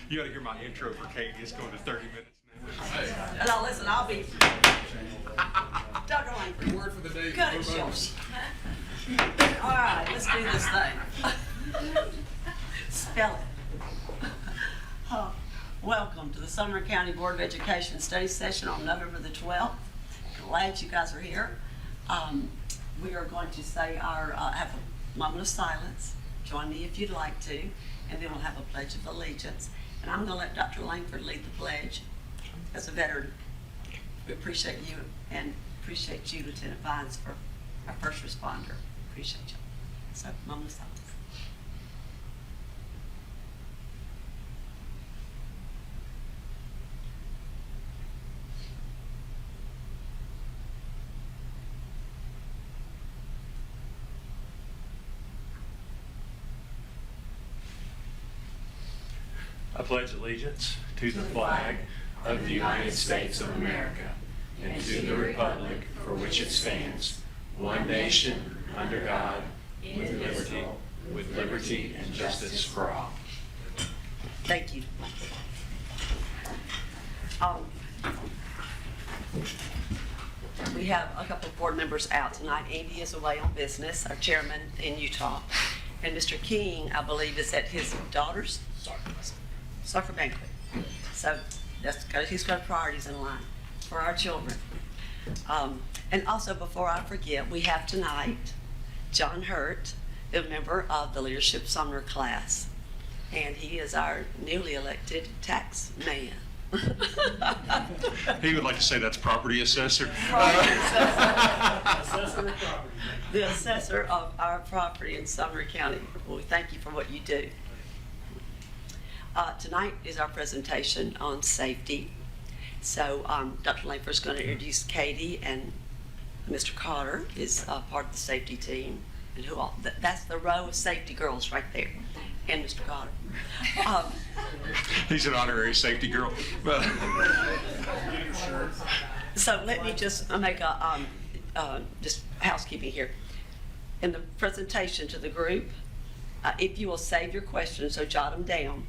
You gotta hear my intro for Katie. It's going to 30 minutes now. Now listen, I'll be. Dr. Langford. Word for the day. Cut it short. All right, let's do this thing. Spell it. Welcome to the Sumner County Board of Education study session on November the 12th. Glad you guys are here. We are going to say have a moment of silence. Join me if you'd like to, and then we'll have a pledge of allegiance. And I'm going to let Dr. Langford lead the pledge. As a veteran, we appreciate you and appreciate you, Lieutenant Vines, for our first responder. Appreciate you. So, moment of silence. I pledge allegiance to the flag of the United States of America and to the republic for which it stands, one nation, under God, with liberty and justice for all. Thank you. We have a couple of board members out tonight. Andy is away on business, our chairman in Utah. And Mr. King, I believe, is at his daughter's soccer banquet. So he's got priorities in line for our children. And also, before I forget, we have tonight John Hurt, a member of the Leadership Sumner class. And he is our newly elected tax man. He would like to say that's property assessor. The assessor of our property in Sumner County. Well, we thank you for what you do. Tonight is our presentation on safety. So Dr. Langford is going to introduce Katie, and Mr. Carter is part of the safety team. And who all? That's the row of safety girls right there. And Mr. Carter. He's an honorary safety girl. So let me just make a just housekeeping here. In the presentation to the group, if you will save your questions, so jot them down.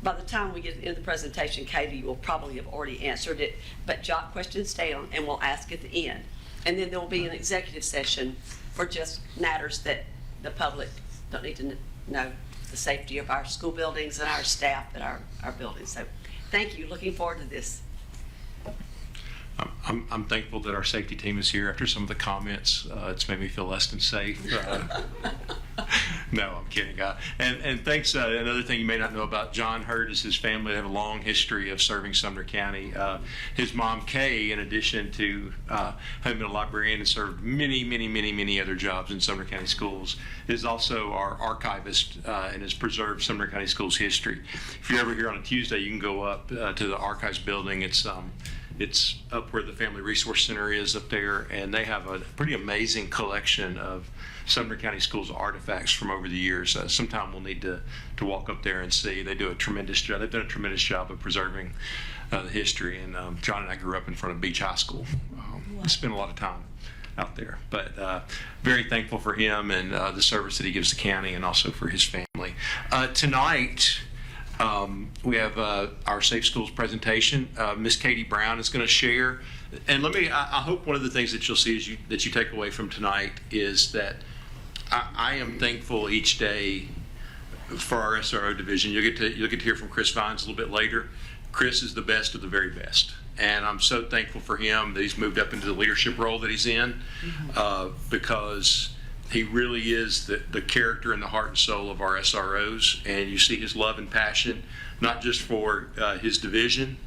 By the time we get into the presentation, Katie will probably have already answered it, but jot questions down and we'll ask at the end. And then there will be an executive session for just matters that the public don't need to know, the safety of our school buildings and our staff at our buildings. So thank you. Looking forward to this. I'm thankful that our safety team is here. After some of the comments, it's made me feel less than safe. No, I'm kidding. And thanks. Another thing you may not know about John Hurt is his family. They have a long history of serving Sumner County. His mom, Kay, in addition to having been a librarian and served many other jobs in Sumner County schools, is also our archivist and has preserved Sumner County schools history. If you're ever here on a Tuesday, you can go up to the archives building. It's up where the Family Resource Center is up there, and they have a pretty amazing collection of Sumner County Schools artifacts from over the years. Sometime we'll need to walk up there and see. They do a tremendous job. They've done a tremendous job of preserving the history. And John and I grew up in front of Beach High School. We spent a lot of time out there, but very thankful for him and the service that he gives the county, and also for his family. Tonight, we have our Safe Schools presentation. Miss Katie Brown is going to share. And I hope one of the things that you'll see that you take away from tonight is that I am thankful each day for our SRO division. You'll get to hear from Chris Vines a little bit later. Chris is the best of the very best. And I'm so thankful for him that he's moved up into the leadership role that he's in, because he really is the character and the heart and soul of our SROs. And you see his love and passion, not just for his division,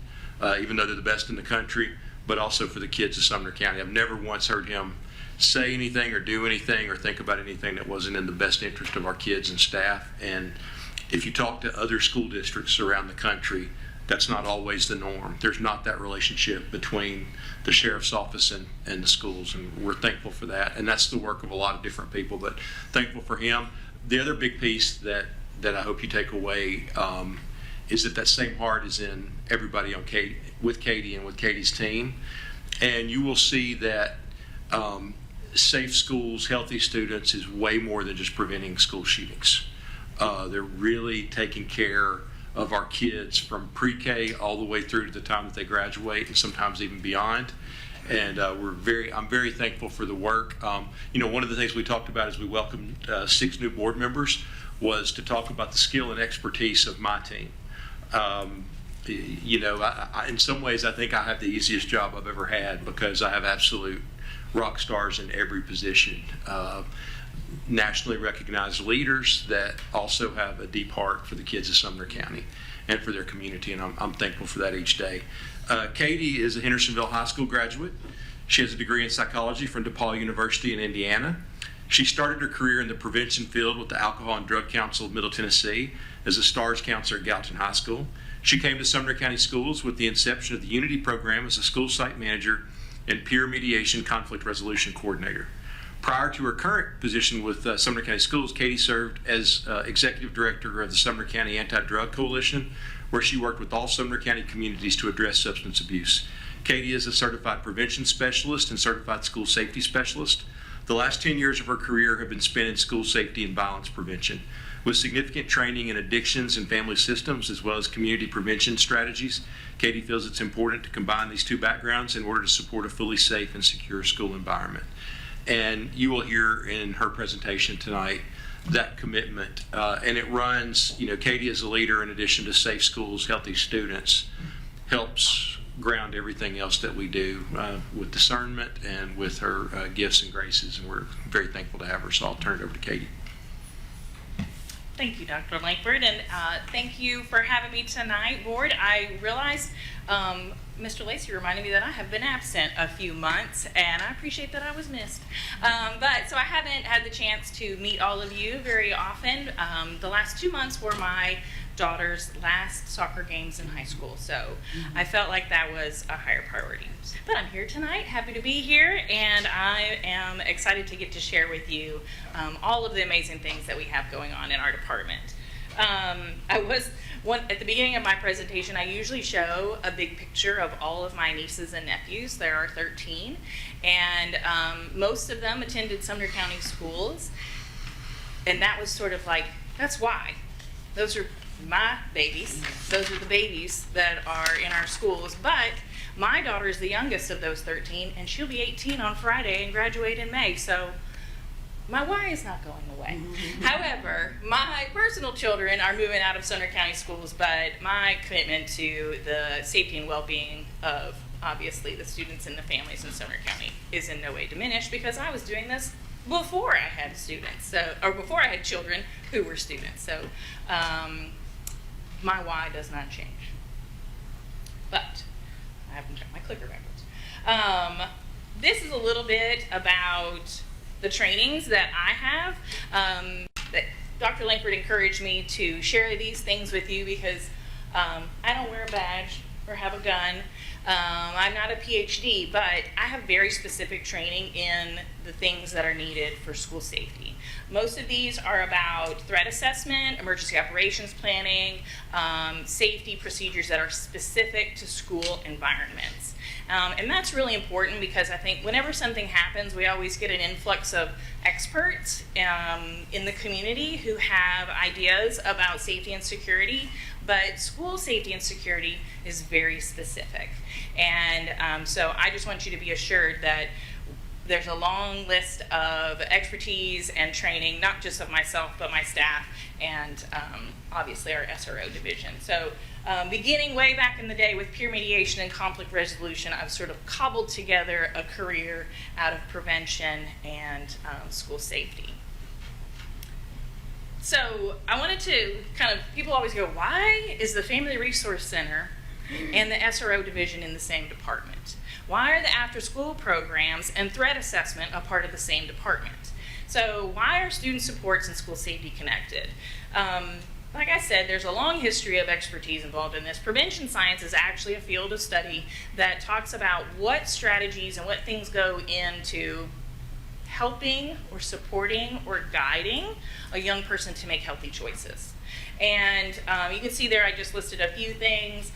even though they're the best in the country, but also for the kids of Sumner County. I've never once heard him say anything or do anything or think about anything that wasn't in the best interest of our kids and staff. And if you talk to other school districts around the country, that's not always the norm. There's not that relationship between the sheriff's office and the schools, and we're thankful for that. And that's the work of a lot of different people, but thankful for him. The other big piece that I hope you take away is that same heart is in everybody with Katie and with Katie's team. And you will see that safe schools, healthy students is way more than just preventing school shootings. They're really taking care of our kids from pre-K all the way through to the time that they graduate, and sometimes even beyond. And I'm very thankful for the work. One of the things we talked about as we welcomed 6 new board members was to talk about the skill and expertise of my team. In some ways, I think I have the easiest job I've ever had because I have absolute rock stars in every position. Nationally recognized leaders that also have a deep heart for the kids of Sumner County and for their community, and I'm thankful for that each day. Katie is a Hendersonville High School graduate. She has a degree in psychology from DePaul University in Indiana. She started her career in the prevention field with the Alcohol and Drug Council of Middle Tennessee as a STARS counselor at Gallatin High School. She came to Sumner County Schools with the inception of the Unity program as a school site manager and peer mediation conflict resolution coordinator. Prior to her current position with Sumner County Schools, Katie served as executive director of the Sumner County Anti-Drug Coalition, where she worked with all Sumner County communities to address substance abuse. Katie is a certified prevention specialist and certified school safety specialist. The last 10 years of her career have been spent in school safety and violence prevention, with significant training in addictions and family systems, as well as community prevention strategies. Katie feels it's important to combine these two backgrounds in order to support a fully safe and secure school environment. And you will hear in her presentation tonight that commitment. And it runs, Katie is a leader in addition to safe schools, healthy students, helps ground everything else that we do with discernment and with her gifts and graces. And we're very thankful to have her. So I'll turn it over to Katie. Thank you, Dr. Langford, and thank you for having me tonight, Board. I realized Mr. Lacey reminded me that I have been absent a few months, and I appreciate that I was missed. So I haven't had the chance to meet all of you very often. The last 2 months were my daughter's last soccer games in high school, so I felt like that was a higher priority. But I'm here tonight, happy to be here, and I am excited to get to share with you all of the amazing things that we have going on in our department. At the beginning of my presentation, I usually show a big picture of all of my nieces and nephews. There are 13, and most of them attended Sumner County schools, and that was sort of like, that's why. Those are my babies. Those are the babies that are in our schools, but my daughter is the youngest of those 13, and she'll be 18 on Friday and graduate in May, so my why is not going away. However, my personal children are moving out of Sumner County schools, but my commitment to the safety and well-being of, obviously, the students and the families in Sumner County is in no way diminished, because I was doing this before I had students, or before I had children who were students. So my why does not change. But I haven't checked my clicker backwards. This is a little bit about the trainings that I have. That Dr. Langford encouraged me to share these things with you because I don't wear a badge or have a gun. I'm not a PhD, but I have very specific training in the things that are needed for school safety. Most of these are about threat assessment, emergency operations planning, safety procedures that are specific to school environments. And that's really important because I think whenever something happens, we always get an influx of experts in the community who have ideas about safety and security, but school safety and security is very specific. And so I just want you to be assured that there's a long list of expertise and training, not just of myself, but my staff and obviously our SRO division. So beginning way back in the day with peer mediation and conflict resolution, I've sort of cobbled together a career out of prevention and school safety. So I wanted to people always go, why is the Family Resource Center and the SRO division in the same department? Why are the after-school programs and threat assessment a part of the same department? So why are student supports and school safety connected? Like I said, there's a long history of expertise involved in this. Prevention science is actually a field of study that talks about what strategies and what things go into helping or supporting or guiding a young person to make healthy choices. And you can see there I just listed a few things.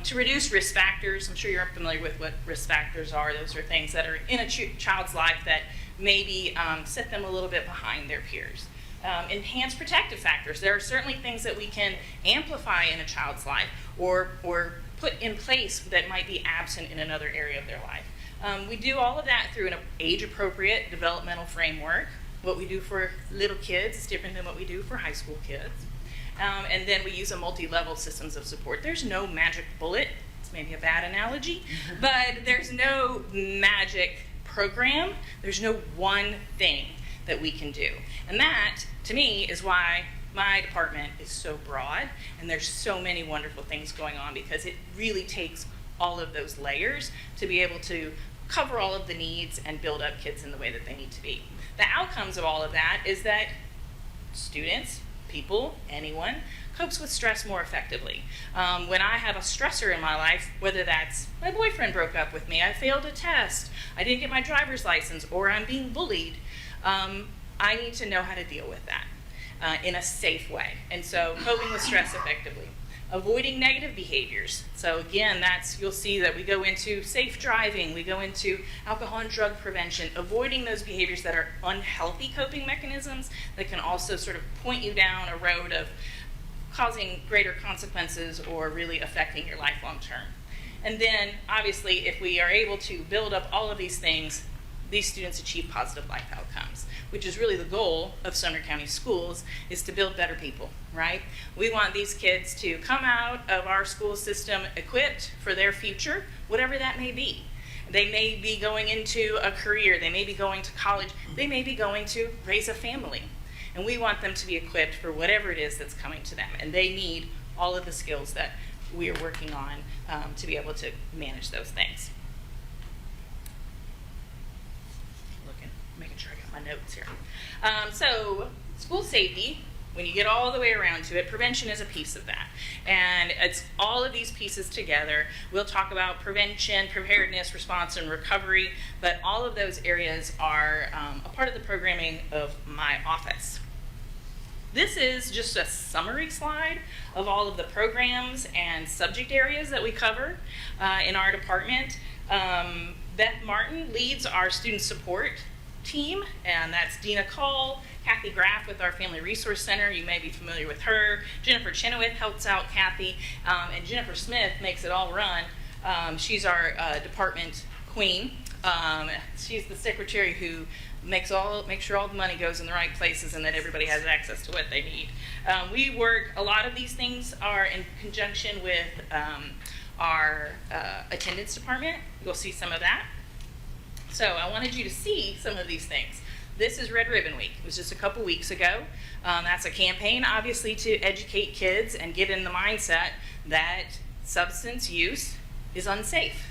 To reduce risk factors, I'm sure you're familiar with what risk factors are. Those are things that are in a child's life that maybe set them a little bit behind their peers. Enhance protective factors. There are certainly things that we can amplify in a child's life or put in place that might be absent in another area of their life. We do all of that through an age-appropriate developmental framework. What we do for little kids is different than what we do for high school kids. And then we use a multi-level systems of support. There's no magic bullet. It's maybe a bad analogy, but there's no magic program. There's no one thing that we can do. And that, to me, is why my department is so broad and there's so many wonderful things going on, because it really takes all of those layers to be able to cover all of the needs and build up kids in the way that they need to be. The outcomes of all of that is that students, people, anyone, copes with stress more effectively. When I have a stressor in my life, whether that's my boyfriend broke up with me, I failed a test, I didn't get my driver's license, or I'm being bullied, I need to know how to deal with that in a safe way. And so coping with stress effectively. Avoiding negative behaviors. So again, you'll see that we go into safe driving, we go into alcohol and drug prevention, avoiding those behaviors that are unhealthy coping mechanisms that can also sort of point you down a road of causing greater consequences or really affecting your life long term. And then obviously if we are able to build up all of these things, these students achieve positive life outcomes, which is really the goal of Sumner County Schools, is to build better people, right? We want these kids to come out of our school system equipped for their future, whatever that may be. They may be going into a career, they may be going to college, they may be going to raise a family. And we want them to be equipped for whatever it is that's coming to them. And they need all of the skills that we are working on to be able to manage those things. Making sure I got my notes here. So school safety, when you get all the way around to it, prevention is a piece of that. And it's all of these pieces together. We'll talk about prevention, preparedness, response, and recovery, but all of those areas are a part of the programming of my office. This is just a summary slide of all of the programs and subject areas that we cover in our department. Beth Martin leads our student support team, and that's Dina Call, Kathy Graff with our Family Resource Center. You may be familiar with her. Jennifer Chenoweth helps out Kathy, and Jennifer Smith makes it all run. She's our department queen. She's the secretary who makes sure all the money goes in the right places and that everybody has access to what they need. We work, a lot of these things are in conjunction with our attendance department. You'll see some of that. So I wanted you to see some of these things. This is Red Ribbon Week. It was just a couple weeks ago. That's a campaign, obviously, to educate kids and get in the mindset that substance use is unsafe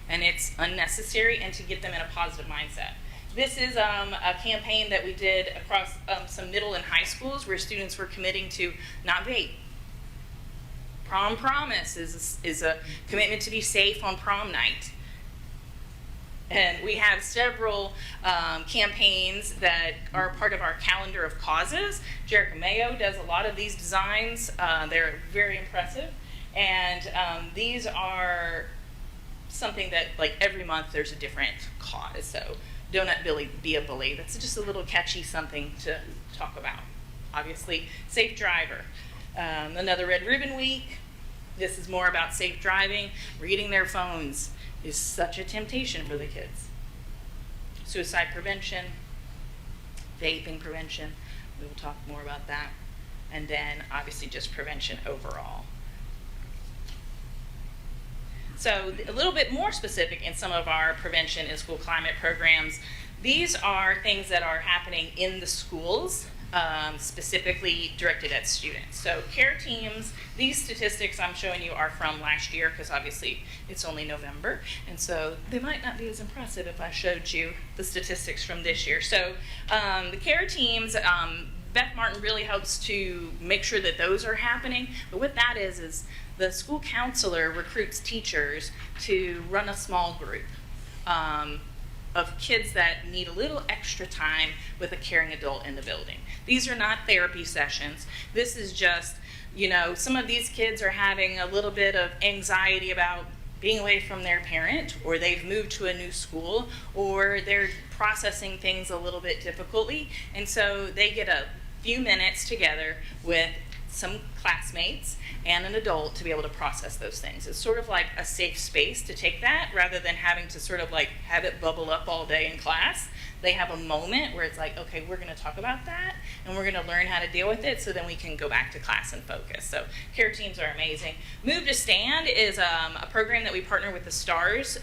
and it's unnecessary, and to get them in a positive mindset. This is a campaign that we did across some middle and high schools where students were committing to not vape. Prom Promise is a commitment to be safe on prom night. And we have several campaigns that are part of our calendar of causes. Jerica Mayo does a lot of these designs. They're very impressive. And these are something that, like, every month there's a different cause. So Donut Billy Be a Bully. That's just a little catchy something to talk about. Obviously, Safe Driver. Another Red Ribbon Week. This is more about safe driving. Reading their phones is such a temptation for the kids. Suicide prevention, vaping prevention, we will talk more about that. And then obviously just prevention overall. So a little bit more specific in some of our prevention and school climate programs. These are things that are happening in the schools, specifically directed at students. So care teams, these statistics I'm showing you are from last year because obviously it's only November, and so they might not be as impressive if I showed you the statistics from this year. So the care teams, Beth Martin really helps to make sure that those are happening, but what that is the school counselor recruits teachers to run a small group of kids that need a little extra time with a caring adult in the building. These are not therapy sessions. This is just, some of these kids are having a little bit of anxiety about being away from their parent, or they've moved to a new school, or they're processing things a little bit difficultly, and so they get a few minutes together with some classmates and an adult to be able to process those things. It's sort of like a safe space to take that rather than having to sort of like have it bubble up all day in class. They have a moment where it's like, okay, we're going to talk about that and we're going to learn how to deal with it so then we can go back to class and focus. So care teams are amazing. Move to Stand is a program that we partner with the Stars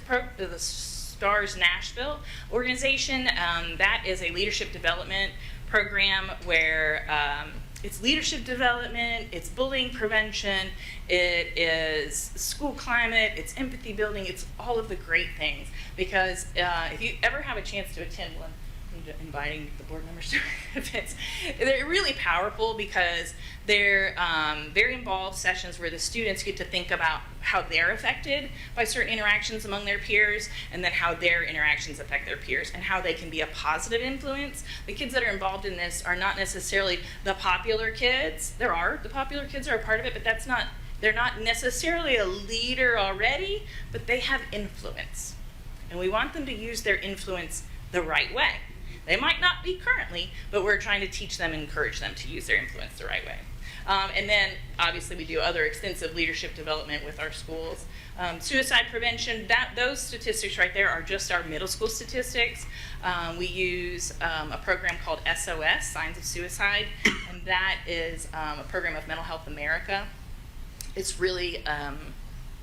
Nashville organization. That is a leadership development program where it's leadership development, it's bullying prevention, it is school climate, it's empathy building, it's all of the great things. Because if you ever have a chance to attend one, inviting the board members to events, they're really powerful because they're very involved sessions where the students get to think about how they're affected by certain interactions among their peers, and then how their interactions affect their peers, and how they can be a positive influence. The kids that are involved in this are not necessarily the popular kids. The popular kids are a part of it, but they're not necessarily a leader already, but they have influence. And we want them to use their influence the right way. They might not be currently, but we're trying to teach them and encourage them to use their influence the right way. And then, obviously, we do other extensive leadership development with our schools. Suicide prevention, those statistics right there are just our middle school statistics. We use a program called SOS, Signs of Suicide, and that is a program of Mental Health America. It's really,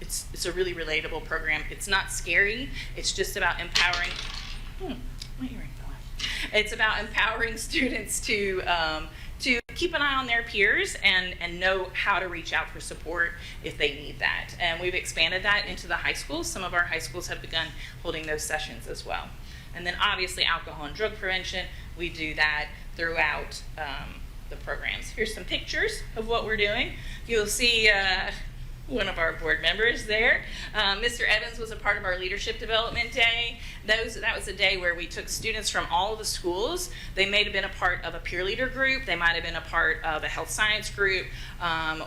it's a really relatable program. It's not scary. It's just about empowering. My earring fell out. It's about empowering students to keep an eye on their peers and know how to reach out for support if they need that. And we've expanded that into the high schools. Some of our high schools have begun holding those sessions as well. And then obviously alcohol and drug prevention, we do that throughout the programs. Here's some pictures of what we're doing. You'll see one of our board members there. Mr. Evans was a part of our leadership development day. That was a day where we took students from all of the schools. They may have been a part of a peer leader group. They might have been a part of a health science group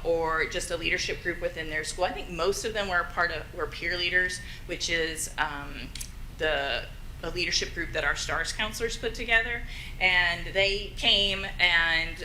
or just a leadership group within their school. I think most of them were peer leaders, which is a leadership group that our STARS counselors put together, and they came and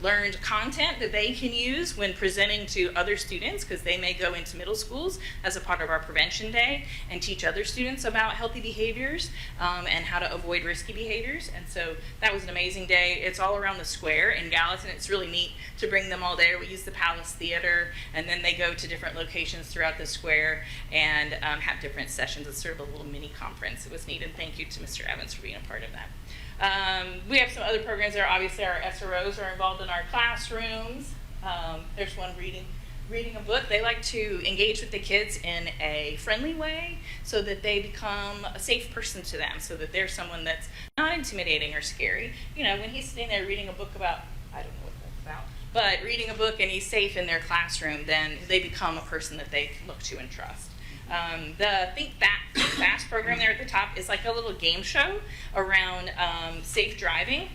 learned content that they can use when presenting to other students, because they may go into middle schools as a part of our prevention day and teach other students about healthy behaviors and how to avoid risky behaviors. And so that was an amazing day. It's all around the square in Gallatin. It's really neat to bring them all there. We use the Palace Theater, and then they go to different locations throughout the square and have different sessions. It's sort of a little mini conference. It was neat, and thank you to Mr. Evans for being a part of that. We have some other programs there. Obviously, our SROs are involved in our classrooms. There's one reading a book. They like to engage with the kids in a friendly way so that they become a safe person to them, so that they're someone that's not intimidating or scary. You know, when he's sitting there reading a book about, I don't know what that's about, but reading a book and he's safe in their classroom, then they become a person that they look to and trust. The Think Fast program there at the top is like a little game show around safe driving,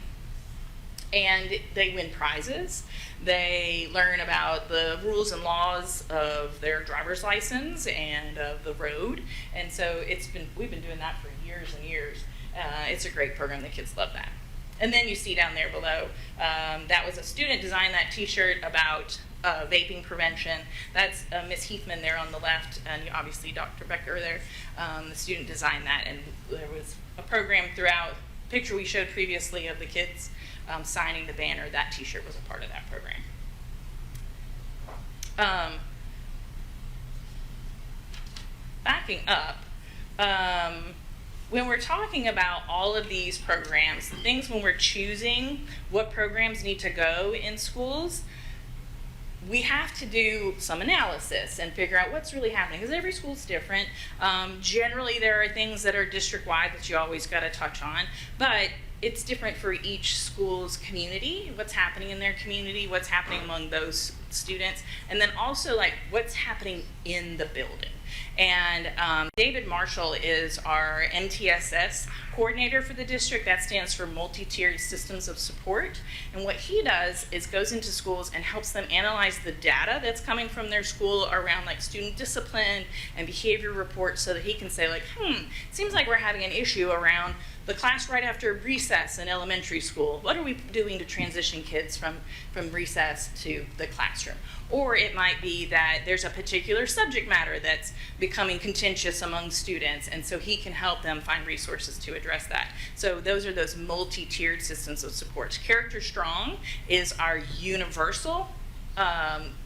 and they win prizes. They learn about the rules and laws of their driver's license and of the road, and so we've been doing that for years and years. It's a great program. The kids love that. And then you see down there below, that was a student designed that t-shirt about vaping prevention. That's Miss Heathman there on the left, and obviously Dr. Becker there. The student designed that, and there was a program throughout. Picture we showed previously of the kids signing the banner. That t-shirt was a part of that program. Backing up, when we're talking about all of these programs, things when we're choosing what programs need to go in schools, we have to do some analysis and figure out what's really happening, because every school's different. Generally, there are things that are district-wide that you always got to touch on, but it's different for each school's community, what's happening in their community, what's happening among those students, and then also like what's happening in the building. And David Marshall is our MTSS coordinator for the district. That stands for Multi-Tiered Systems of Support. And what he does is goes into schools and helps them analyze the data that's coming from their school around like student discipline and behavior reports, so that he can say like, it seems like we're having an issue around the class right after recess in elementary school. What are we doing to transition kids from recess to the classroom? Or it might be that there's a particular subject matter that's becoming contentious among students, and so he can help them find resources to address that. So those are those multi-tiered systems of support. Character Strong is our universal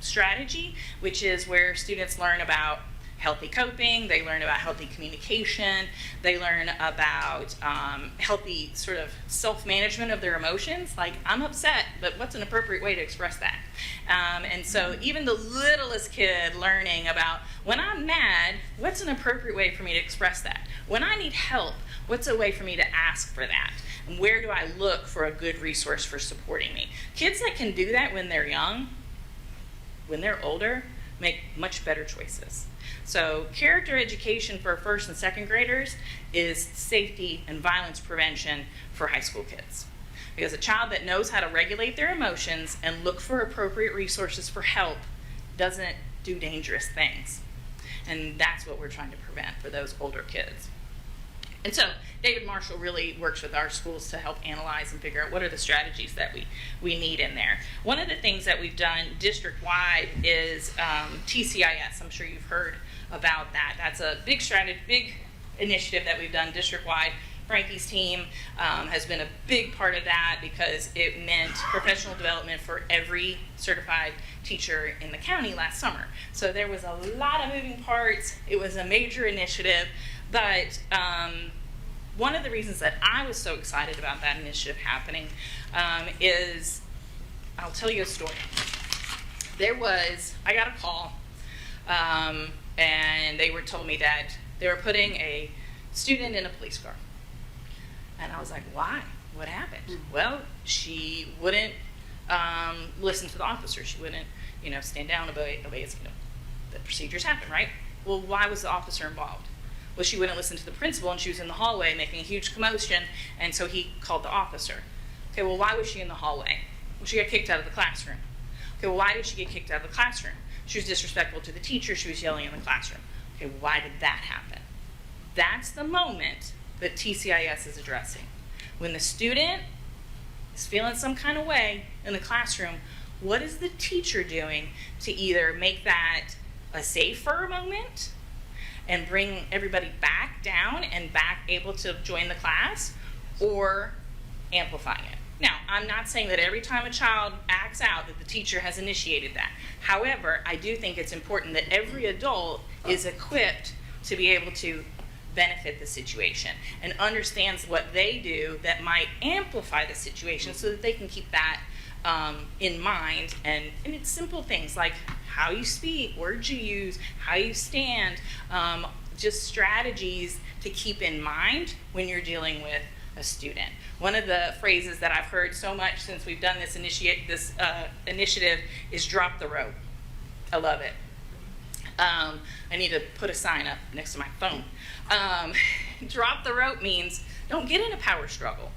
strategy, which is where students learn about healthy coping, they learn about healthy communication, they learn about healthy sort of self-management of their emotions, like I'm upset, but what's an appropriate way to express that? And so even the littlest kid learning about when I'm mad, what's an appropriate way for me to express that? When I need help, what's a way for me to ask for that? And where do I look for a good resource for supporting me? Kids that can do that when they're young, when they're older, make much better choices. So character education for first and second graders is safety and violence prevention for high school kids. Because a child that knows how to regulate their emotions and look for appropriate resources for help doesn't do dangerous things. And that's what we're trying to prevent for those older kids. And so David Marshall really works with our schools to help analyze and figure out what are the strategies that we need in there. One of the things that we've done district-wide is TCIS. I'm sure you've heard about that. That's a big strategy, big initiative that we've done district-wide. Frankie's team has been a big part of that because it meant professional development for every certified teacher in the county last summer. So there was a lot of moving parts. It was a major initiative, but one of the reasons that I was so excited about that initiative happening is, I'll tell you a story. I got a call, and they were told me that they were putting a student in a police car. And I was like, why? What happened? Well, she wouldn't listen to the officer. She wouldn't, stand down, obey as, the procedures happen, right? Well, why was the officer involved? Well, she wouldn't listen to the principal, and she was in the hallway making a huge commotion, and so he called the officer. Okay, well, why was she in the hallway? Well, she got kicked out of the classroom. Okay, well, why did she get kicked out of the classroom? She was disrespectful to the teacher. She was yelling in the classroom. Okay, why did that happen? That's the moment that TCIS is addressing. When the student is feeling some kind of way in the classroom, what is the teacher doing to either make that a safer moment and bring everybody back down and back able to join the class, or amplifying it? Now, I'm not saying that every time a child acts out that the teacher has initiated that. However, I do think it's important that every adult is equipped to be able to benefit the situation and understands what they do that might amplify the situation so that they can keep that in mind. And it's simple things like how you speak, words you use, how you stand, just strategies to keep in mind when you're dealing with a student. One of the phrases that I've heard so much since we've done this initiative is drop the rope. I love it. I need to put a sign up next to my phone. Drop the rope means don't get in a power struggle.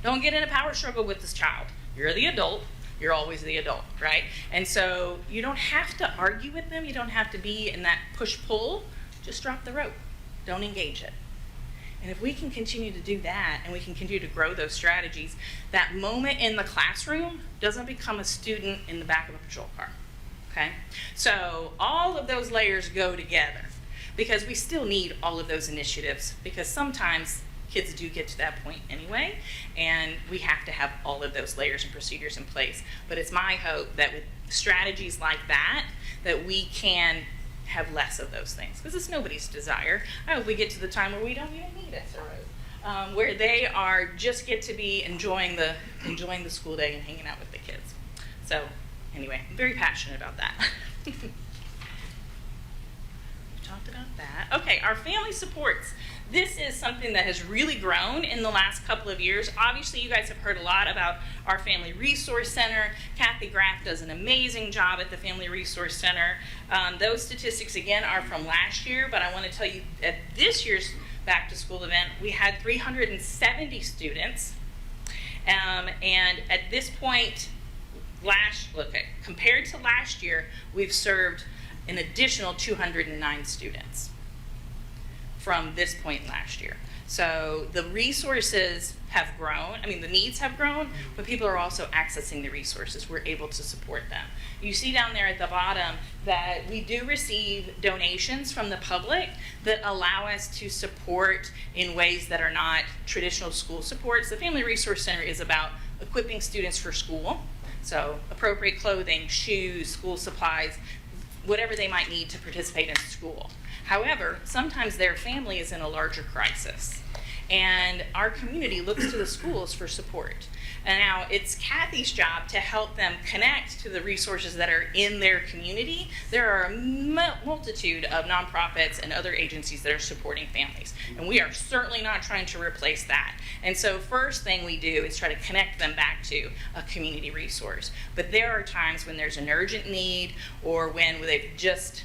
Don't get in a power struggle with this child. You're the adult. You're always the adult, right? And so you don't have to argue with them. You don't have to be in that push-pull. Just drop the rope. Don't engage it. And if we can continue to do that and we can continue to grow those strategies, that moment in the classroom doesn't become a student in the back of a patrol car. Okay? So all of those layers go together because we still need all of those initiatives, because sometimes kids do get to that point anyway, and we have to have all of those layers and procedures in place. But it's my hope that with strategies like that, that we can have less of those things, because it's nobody's desire. I hope we get to the time where we don't even need SROs, where they are just get to be enjoying the school day and hanging out with the kids. So anyway, I'm very passionate about that. talked about that. Okay, our family supports. This is something that has really grown in the last couple of years. Obviously, you guys have heard a lot about our Family Resource Center. Kathy Graff does an amazing job at the Family Resource Center. Those statistics, again, are from last year, but I want to tell you at this year's back to school event, we had 370 students. And at this point, compared to last year, we've served an additional 209 students from this point last year. So the resources have grown. I mean, the needs have grown, but people are also accessing the resources. We're able to support them. You see down there at the bottom that we do receive donations from the public that allow us to support in ways that are not traditional school supports. The Family Resource Center is about equipping students for school. So appropriate clothing, shoes, school supplies, whatever they might need to participate in school. However, sometimes their family is in a larger crisis, and our community looks to the schools for support. And now it's Kathy's job to help them connect to the resources that are in their community. There are a multitude of nonprofits and other agencies that are supporting families, and we are certainly not trying to replace that. And so first thing we do is try to connect them back to a community resource. But there are times when there's an urgent need or when they've just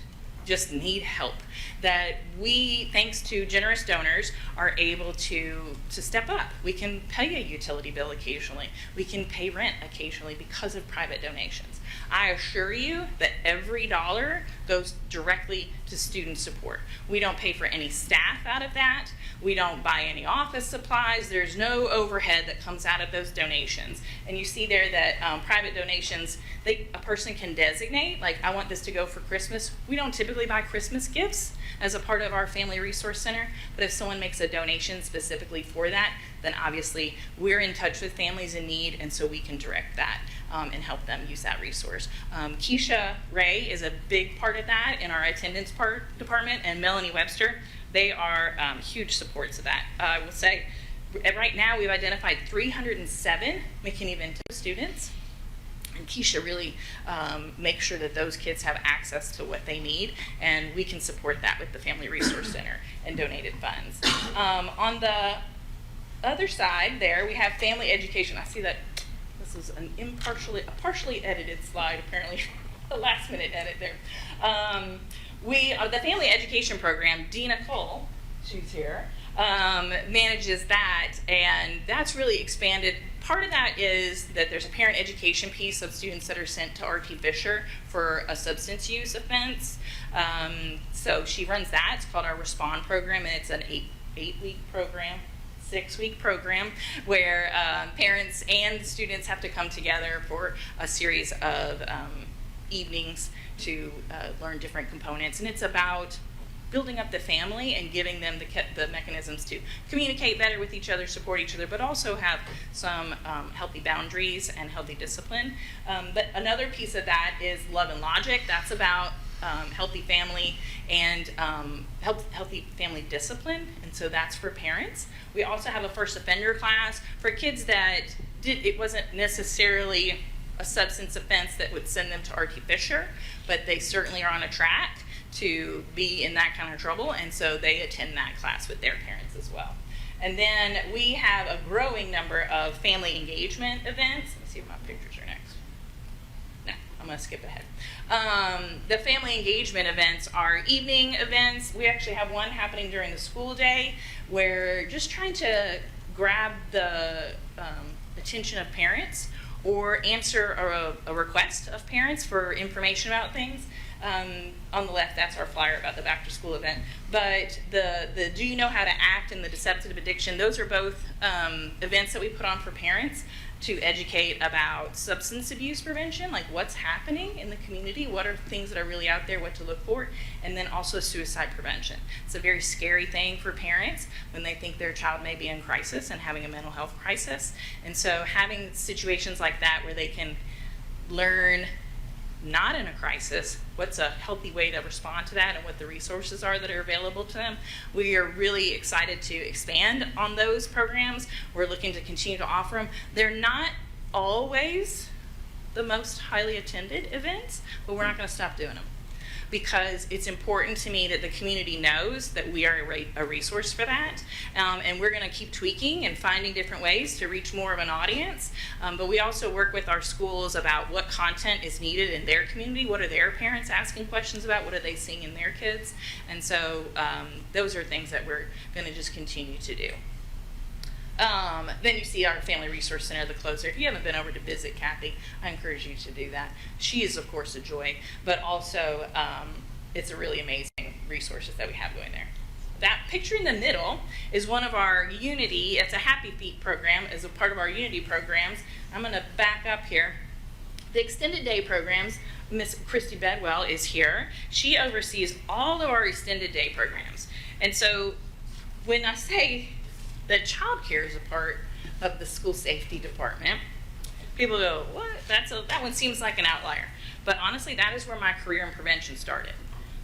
need help, that we, thanks to generous donors, are able to step up. We can pay a utility bill occasionally. We can pay rent occasionally because of private donations. I assure you that every dollar goes directly to student support. We don't pay for any staff out of that. We don't buy any office supplies. There's no overhead that comes out of those donations. And you see there that private donations, a person can designate, like, I want this to go for Christmas. We don't typically buy Christmas gifts as a part of our Family Resource Center, but if someone makes a donation specifically for that, then obviously we're in touch with families in need, and so we can direct that and help them use that resource. Keisha Ray is a big part of that in our attendance department, and Melanie Webster. They are huge supports of that. I will say, right now we've identified 307 McKinney-Vento students, and Keisha really makes sure that those kids have access to what they need, and we can support that with the Family Resource Center and donated funds. On the other side there, we have family education. I see that this is a partially edited slide, apparently a last minute edit there. The family education program, Dina Cole, she's here, manages that, and that's really expanded. Part of that is that there's a parent education piece of students that are sent to R.T. Fisher for a substance use offense. So she runs that. It's called our Respond program, and it's an 8-week program. 6-week program where parents and students have to come together for a series of evenings to learn different components, and it's about building up the family and giving them the mechanisms to communicate better with each other, support each other, but also have some healthy boundaries and healthy discipline. But another piece of that is Love and Logic. That's about healthy family and healthy family discipline, and so that's for parents. We also have a first offender class for kids that it wasn't necessarily a substance offense that would send them to R.T. Fisher, but they certainly are on a track to be in that kind of trouble, and so they attend that class with their parents as well. And then we have a growing number of family engagement events. Let's see if my pictures are next. No, I'm going to skip ahead. The family engagement events are evening events. We actually have one happening during the school day where we're just trying to grab the attention of parents or answer a request of parents for information about things. On the left, that's our flyer about the back to school event. But the Do You Know How to Act and the Deceptive Addiction, those are both events that we put on for parents to educate about substance abuse prevention, like what's happening in the community, what are things that are really out there, what to look for, and then also suicide prevention. It's a very scary thing for parents when they think their child may be in crisis and having a mental health crisis. And so having situations like that where they can learn, not in a crisis, what's a healthy way to respond to that and what the resources are that are available to them. We are really excited to expand on those programs. We're looking to continue to offer them. They're not always the most highly attended events, but we're not going to stop doing them because it's important to me that the community knows that we are a resource for that. And we're going to keep tweaking and finding different ways to reach more of an audience. But we also work with our schools about what content is needed in their community. What are their parents asking questions about? What are they seeing in their kids? And so those are things that we're going to just continue to do. Then you see our Family Resource Center, the closer. If you haven't been over to visit Kathy, I encourage you to do that. She is, of course, a joy, but also it's a really amazing resources that we have going there. That picture in the middle is one of our Unity, it's a Happy Feet program, as a part of our Unity programs. I'm going to back up here. The extended day programs, Miss Christy Bedwell is here. She oversees all of our extended day programs. And so when I say that child care is a part of the school safety department, people go, what? That one seems like an outlier. But honestly, that is where my career in prevention started,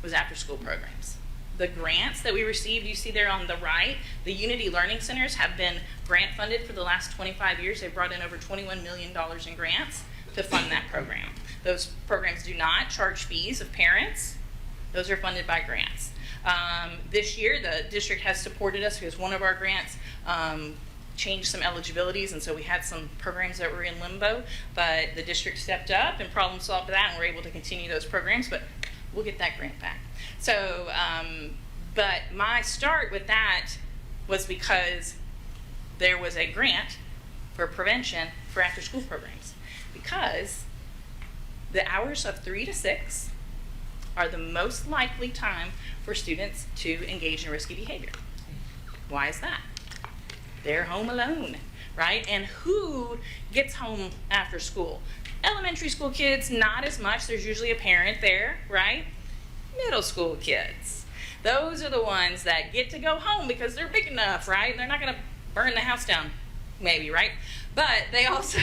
was after school programs. The grants that we received, you see there on the right, the Unity Learning Centers have been grant funded for the last 25 years. They've brought in over $21 million in grants to fund that program. Those programs do not charge fees of parents. Those are funded by grants. This year, the district has supported us because one of our grants changed some eligibilities, and so we had some programs that were in limbo, but the district stepped up and problem solved that, and we're able to continue those programs, but we'll get that grant back. So, but my start with that was because there was a grant for prevention for after-school programs, because the hours of 3 to 6 are the most likely time for students to engage in risky behavior. Why is that? They're home alone, right? And who gets home after school? Elementary school kids, not as much. There's usually a parent there, right? Middle school kids. Those are the ones that get to go home because they're big enough, right? They're not going to burn the house down, maybe, right? But they also,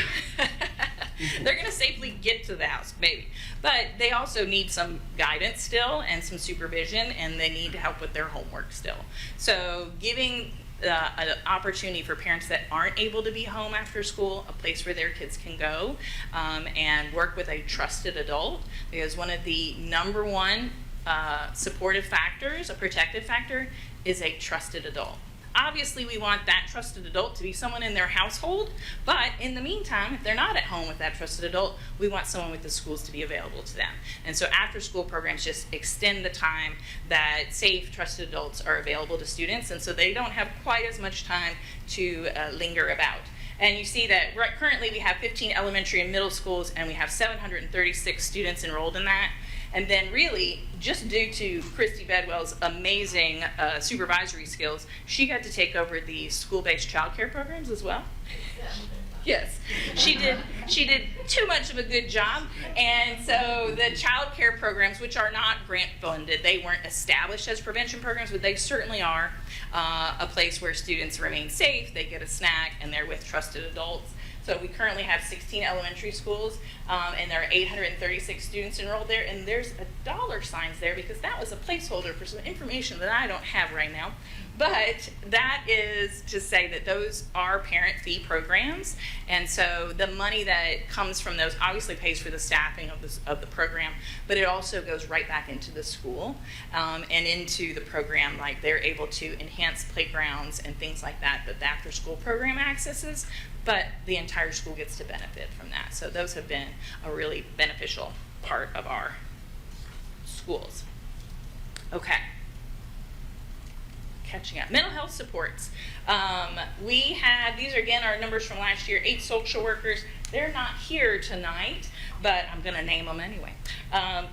they're going to safely get to the house, maybe. But they also need some guidance still and some supervision, and they need help with their homework still. So giving an opportunity for parents that aren't able to be home after school, a place where their kids can go and work with a trusted adult, because one of the number one supportive factors, a protective factor, is a trusted adult. Obviously, we want that trusted adult to be someone in their household, but in the meantime, if they're not at home with that trusted adult, we want someone with the schools to be available to them. And so after-school programs just extend the time that safe, trusted adults are available to students, and so they don't have quite as much time to linger about. And you see that currently we have 15 elementary and middle schools, and we have 736 students enrolled in that. And then really, just due to Christy Bedwell's amazing supervisory skills, she got to take over the school-based child care programs as well. Yes, she did too much of a good job. And so the child care programs, which are not grant funded, they weren't established as prevention programs, but they certainly are a place where students remain safe, they get a snack, and they're with trusted adults. So we currently have 16 elementary schools, and there are 836 students enrolled there, and there's $ signs there because that was a placeholder for some information that I don't have right now. But that is to say that those are parent fee programs, and so the money that comes from those obviously pays for the staffing of the program, but it also goes right back into the school and into the program. Like they're able to enhance playgrounds and things like that the after school program accesses, but the entire school gets to benefit from that. So those have been a really beneficial part of our schools. Okay. Catching up. Mental health supports. We had, these are again our numbers from last year, 8 social workers. They're not here tonight, but I'm going to name them anyway.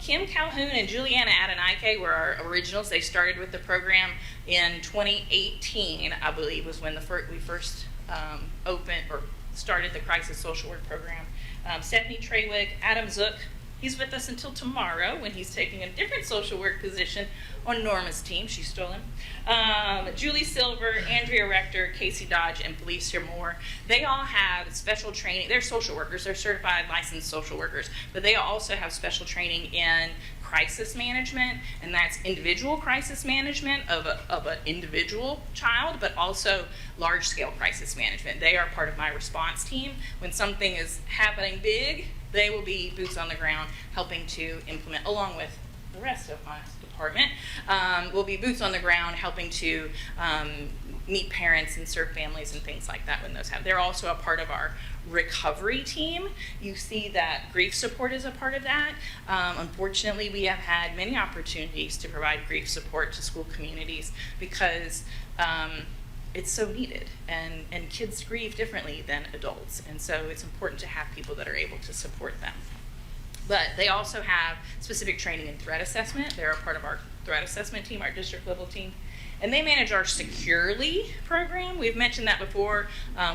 Kim Calhoun and Juliana Adenike were our originals. They started with the program in 2018, I believe, was when we first opened or started the crisis social work program. Stephanie Treywick, Adam Zook, he's with us until tomorrow when he's taking a different social work position on Norma's team. She's stolen. Julie Silver, Andrea Rector, Casey Dodge, and Felicia Moore. They all have special training. They're social workers. They're certified licensed social workers. But they also have special training in crisis management, and that's individual crisis management of an individual child, but also large-scale crisis management. They are part of my response team. When something is happening big, they will be boots on the ground helping to implement, along with the rest of my department, will be boots on the ground helping to meet parents and serve families and things like that when those happen. They're also a part of our recovery team. You see that grief support is a part of that. Unfortunately, we have had many opportunities to provide grief support to school communities because it's so needed, and kids grieve differently than adults, and so it's important to have people that are able to support them. But they also have specific training in threat assessment. They're a part of our threat assessment team, our district level team. And they manage our Securely program. We've mentioned that before.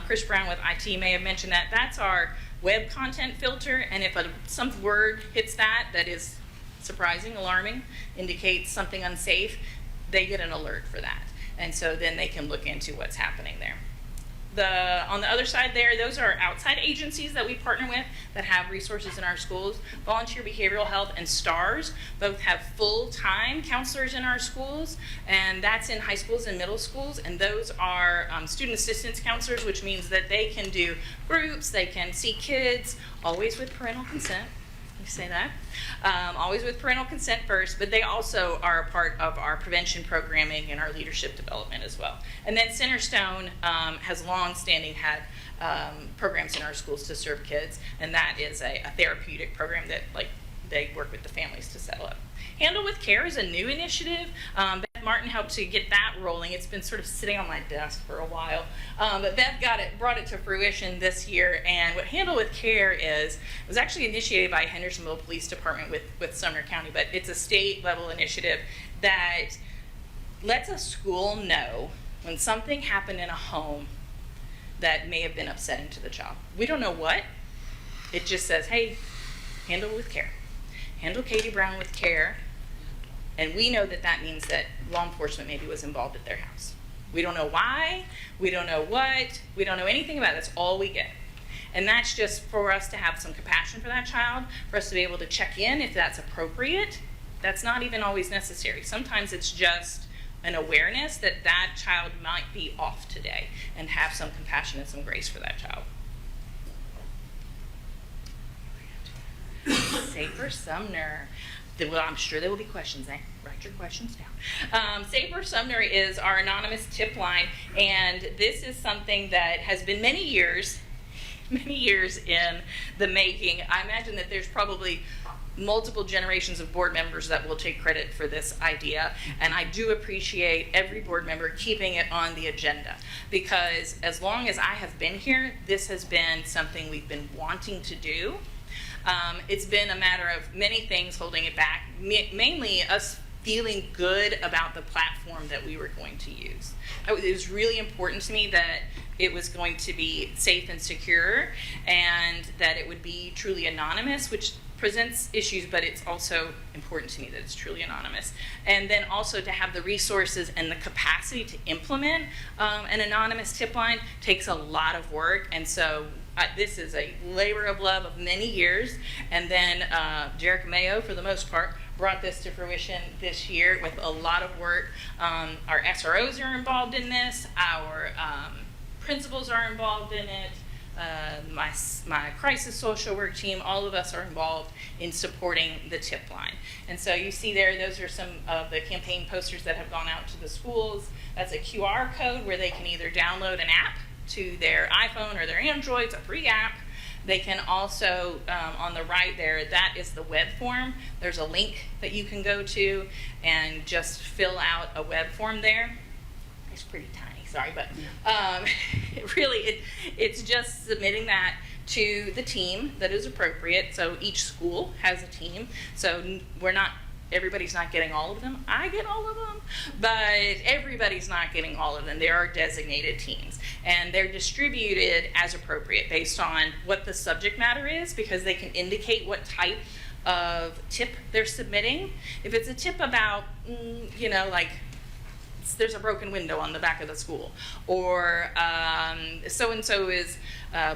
Chris Brown with IT may have mentioned that. That's our web content filter, and if some word hits that is surprising, alarming, indicates something unsafe, they get an alert for that. And so then they can look into what's happening there. On the other side there, those are outside agencies that we partner with that have resources in our schools. Volunteer Behavioral Health and STARS both have full-time counselors in our schools, and that's in high schools and middle schools, and those are student assistance counselors, which means that they can do groups, they can see kids, always with parental consent. You say that. Always with parental consent first, but they also are a part of our prevention programming and our leadership development as well. And then Centerstone has long-standing had programs in our schools to serve kids, and that is a therapeutic program that they work with the families to set up. Handle with Care is a new initiative. Beth Martin helped to get that rolling. It's been sort of sitting on my desk for a while, but Beth brought it to fruition this year. And what Handle with Care is, it was actually initiated by Hendersonville Police Department with Sumner County, but it's a state level initiative that lets a school know when something happened in a home that may have been upsetting to the child. We don't know what. It just says, hey, handle with care. Handle Katie Brown with care. And we know that means that law enforcement maybe was involved at their house. We don't know why, we don't know what, we don't know anything about it. That's all we get. And that's just for us to have some compassion for that child, for us to be able to check in if that's appropriate. That's not even always necessary. Sometimes it's just an awareness that that child might be off today, and have some compassion and some grace for that child. Safer Sumner. Well, I'm sure there will be questions. Write your questions down. Safer Sumner is our anonymous tip line, and this is something that has been many years in the making. I imagine that there's probably multiple generations of board members that will take credit for this idea, and I do appreciate every board member keeping it on the agenda, because as long as I have been here, this has been something we've been wanting to do. It's been a matter of many things holding it back, mainly us feeling good about the platform that we were going to use. It was really important to me that it was going to be safe and secure, and that it would be truly anonymous, which presents issues, but it's also important to me that it's truly anonymous. And then also to have the resources and the capacity to implement an anonymous tip line takes a lot of work, and so this is a labor of love of many years. And then Jerica Mayo, for the most part, brought this to fruition this year with a lot of work. Our SROs are involved in this. Our principals are involved in it. My crisis social work team, all of us are involved in supporting the tip line. And so you see there, those are some of the campaign posters that have gone out to the schools. That's a QR code where they can either download an app to their iPhone or their Android. It's a free app. They can also, on the right there, that is the web form. There's a link that you can go to and just fill out a web form there. It's pretty tiny, sorry, but it's just submitting that to the team that is appropriate. So each school has a team. So everybody's not getting all of them. I get all of them, but everybody's not getting all of them. There are designated teams, and they're distributed as appropriate based on what the subject matter is, because they can indicate what type of tip they're submitting. If it's a tip about, like there's a broken window on the back of the school, or so-and-so is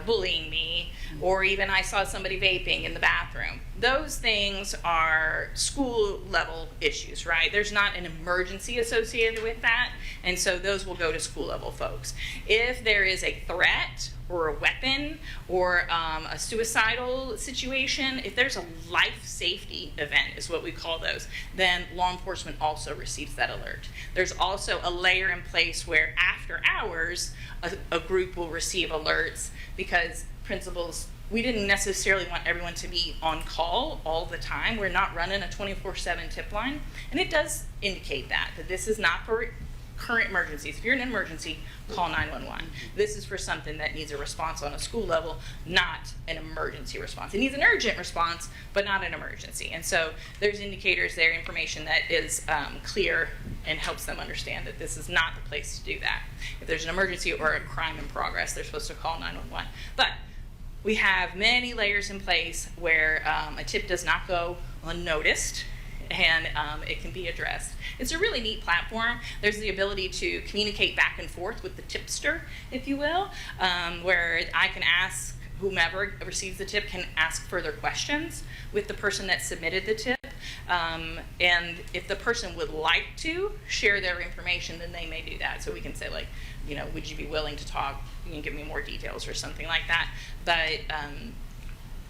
bullying me, or even I saw somebody vaping in the bathroom. Those things are school level issues, right? There's not an emergency associated with that, and so those will go to school level folks. If there is a threat or a weapon or a suicidal situation, if there's a life safety event is what we call those, then law enforcement also receives that alert. There's also a layer in place where after hours, a group will receive alerts, because principals, we didn't necessarily want everyone to be on call all the time. We're not running a 24/7 tip line, and it does indicate that this is not for current emergencies. If you're in an emergency, call 911. This is for something that needs a response on a school level, not an emergency response. It needs an urgent response, but not an emergency. And so there's indicators there, information that is clear and helps them understand that this is not the place to do that. If there's an emergency or a crime in progress, they're supposed to call 911. But we have many layers in place where a tip does not go unnoticed, and it can be addressed. It's a really neat platform. There's the ability to communicate back and forth with the tipster, if you will, where I can ask, whomever receives the tip can ask further questions with the person that submitted the tip. And if the person would like to share their information, then they may do that. So we can say, like, you know, would you be willing to talk? You can give me more details or something like that. But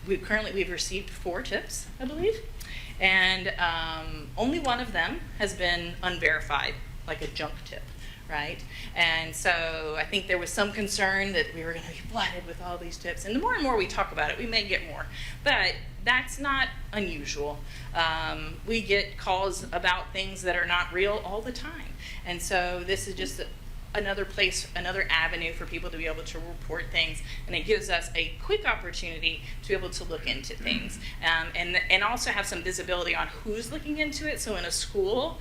we've received 4 tips, I believe. And only one of them has been unverified, like a junk tip, right? And so I think there was some concern that we were going to be flooded with all these tips. And the more and more we talk about it, we may get more. But that's not unusual. We get calls about things that are not real all the time. And so this is just another place, another avenue for people to be able to report things, and it gives us a quick opportunity to be able to look into things, and also have some visibility on who's looking into it. So in a school,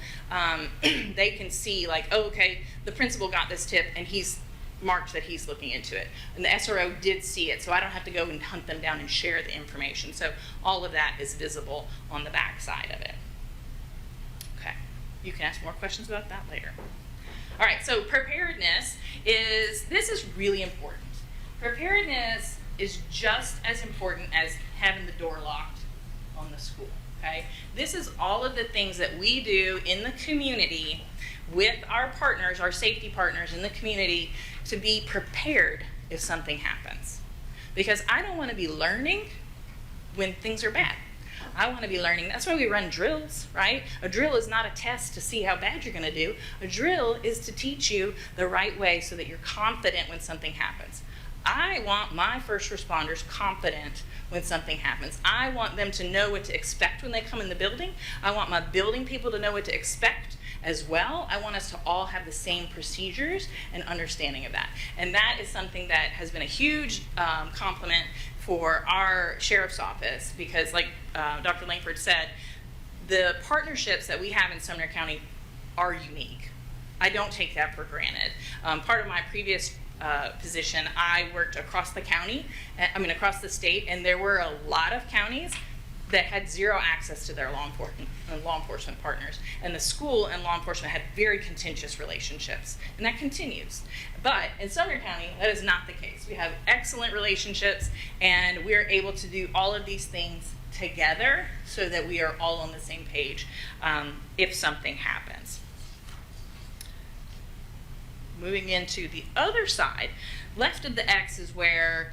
they can see, like, oh, okay, the principal got this tip and he's marked that he's looking into it, and the SRO did see it, so I don't have to go and hunt them down and share the information. So all of that is visible on the back side of it. Okay, you can ask more questions about that later. All right, so preparedness is really important. Preparedness is just as important as having the door locked on the school, okay? This is all of the things that we do in the community with our partners, our safety partners in the community, to be prepared if something happens. Because I don't want to be learning when things are bad. I want to be learning. That's why we run drills, right? A drill is not a test to see how bad you're going to do. A drill is to teach you the right way so that you're confident when something happens. I want my first responders confident when something happens. I want them to know what to expect when they come in the building. I want my building people to know what to expect as well. I want us to all have the same procedures and understanding of that. And that is something that has been a huge compliment for our sheriff's office, because like Dr. Langford said, the partnerships that we have in Sumner County are unique. I don't take that for granted. Part of my previous position, I worked across the county, across the state, and there were a lot of counties that had zero access to their law enforcement partners. And the school and law enforcement had very contentious relationships, and that continues. But in Sumner County, that is not the case. We have excellent relationships, and we're able to do all of these things together so that we are all on the same page if something happens. Moving into the other side, left of the X is where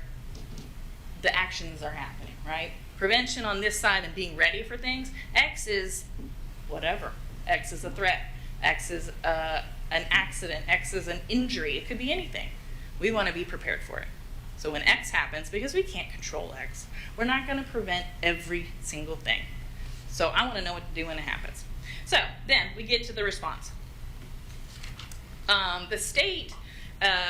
the actions are happening, right? Prevention on this side and being ready for things. X is whatever. X is a threat. X is an accident. X is an injury. It could be anything. We want to be prepared for it. So when X happens, because we can't control X, we're not going to prevent every single thing. So I want to know what to do when it happens. So then we get to the response. The state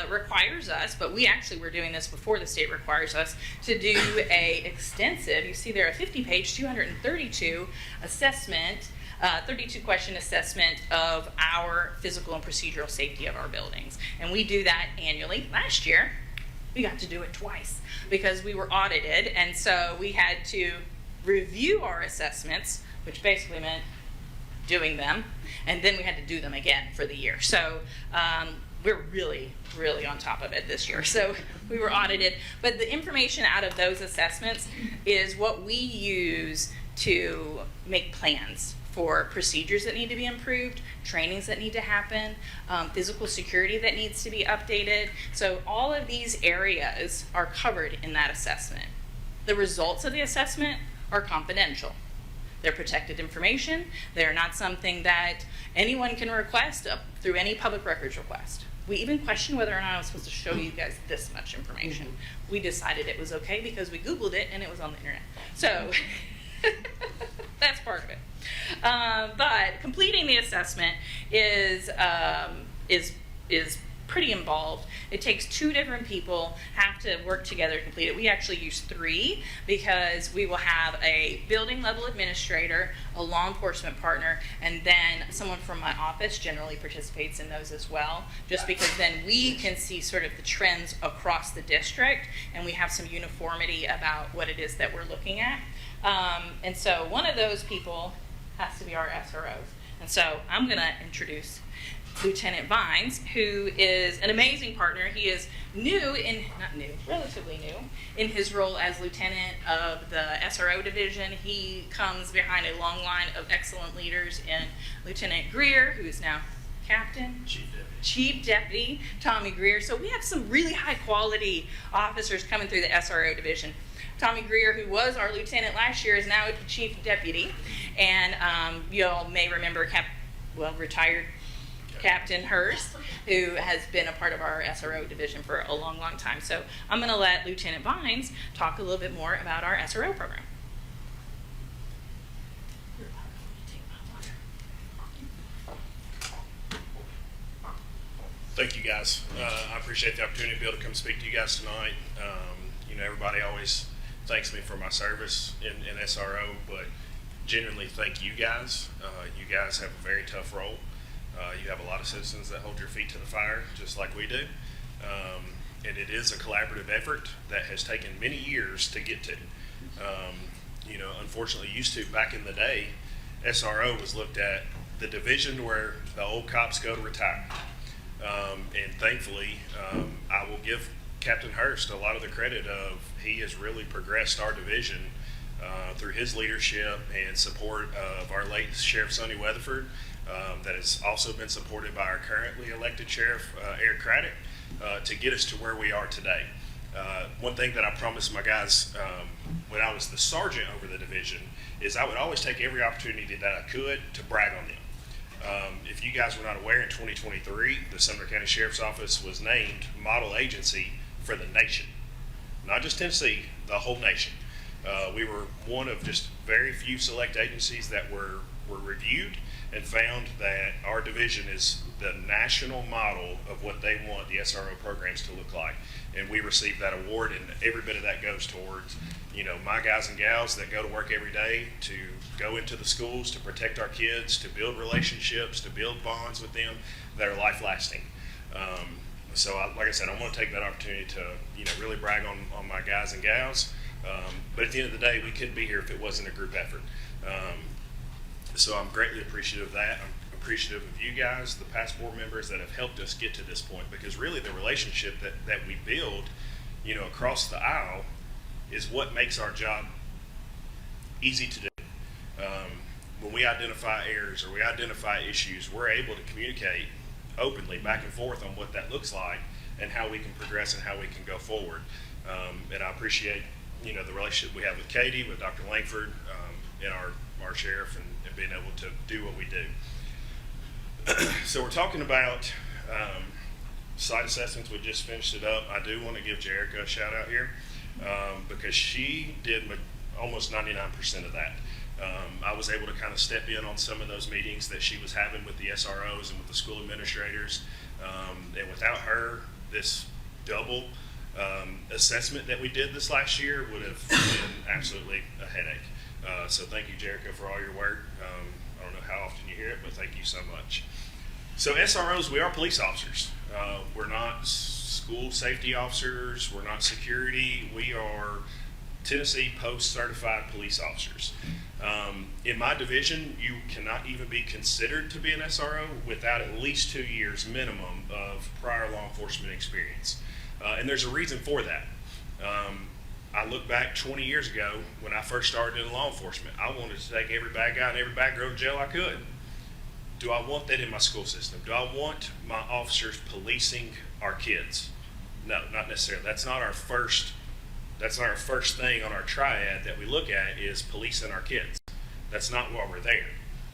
requires us, but we actually were doing this before the state requires us, to do a extensive, you see there, a 50-page, 232 assessment, 32-question assessment of our physical and procedural safety of our buildings. And we do that annually. Last year, we got to do it twice because we were audited, and so we had to review our assessments, which basically meant doing them, and then we had to do them again for the year. So we're really, really on top of it this year. So we were audited. But the information out of those assessments is what we use to make plans for procedures that need to be improved, trainings that need to happen, physical security that needs to be updated. So all of these areas are covered in that assessment. The results of the assessment are confidential. They're protected information. They're not something that anyone can request through any public records request. We even questioned whether or not I was supposed to show you guys this much information. We decided it was okay because we Googled it and it was on the internet. So that's part of it. But completing the assessment is pretty involved. It takes 2 different people have to work together to complete it. We actually use 3 because we will have a building level administrator, a law enforcement partner, and then someone from my office generally participates in those as well, just because then we can see sort of the trends across the district and we have some uniformity about what it is that we're looking at. And so one of those people has to be our SROs. And so I'm going to introduce Lieutenant Vines, who is an amazing partner. He is relatively new in his role as lieutenant of the SRO division. He comes behind a long line of excellent leaders in Lieutenant Greer, who is now Captain. Chief Deputy Tommy Greer. So we have some really high quality officers coming through the SRO division. Tommy Greer, who was our lieutenant last year, is now Chief Deputy. And you all may remember retired Captain Hurst, who has been a part of our SRO division for a long, long time. So I'm going to let Lieutenant Vines talk a little bit more about our SRO program. Thank you, guys. I appreciate the opportunity to be able to come speak to you guys tonight. Everybody always thanks me for my service in SRO, but genuinely thank you guys. You guys have a very tough role. You have a lot of citizens that hold your feet to the fire, just like we do. And it is a collaborative effort that has taken many years to get to. Unfortunately, back in the day, SRO was looked at the division where the old cops go to retire. And thankfully, I will give Captain Hurst a lot of the credit of he has really progressed our division through his leadership and support of our late Sheriff Sonny Weatherford. That has also been supported by our currently elected Sheriff Eric Craddock to get us to where we are today. One thing that I promised my guys when I was the sergeant over the division is I would always take every opportunity that I could to brag on them. If you guys were not aware, in 2023, the Sumner County Sheriff's Office was named model agency for the nation. Not just Tennessee, the whole nation. We were one of just very few select agencies that were reviewed and found that our division is the national model of what they want the SRO programs to look like. And we received that award, and every bit of that goes towards, my guys and gals that go to work every day to go into the schools to protect our kids, to build relationships, to build bonds with them that are life-lasting. Like I said, I want to take that opportunity to, really brag on my guys and gals. But at the end of the day, we couldn't be here if it wasn't a group effort. So I'm greatly appreciative of that. I'm appreciative of you guys, the past board members that have helped us get to this point, because really the relationship that we build, across the aisle is what makes our job easy to do. When we identify errors or we identify issues, we're able to communicate openly back and forth on what that looks like and how we can progress and how we can go forward. And I appreciate, the relationship we have with Katie, with Dr. Langford, and our sheriff, and being able to do what we do. So we're talking about site assessments. We just finished it up. I do want to give Jerica a shout out here because she did almost 99% of that. I was able to kind of step in on some of those meetings that she was having with the SROs and with the school administrators. And without her, this double assessment that we did this last year would have been absolutely a headache. So thank you, Jerica, for all your work. I don't know how often you hear it, but thank you so much. So SROs, we are police officers. We're not school safety officers. We're not security. We are Tennessee Post certified police officers. In my division, you cannot even be considered to be an SRO without at least 2 years minimum of prior law enforcement experience. And there's a reason for that. I look back 20 years ago when I first started in law enforcement. I wanted to take every bad guy and every bad girl to jail I could. Do I want that in my school system? Do I want my officers policing our kids? No, not necessarily. That's not our first thing on our triad that we look at is policing our kids. That's not why we're there.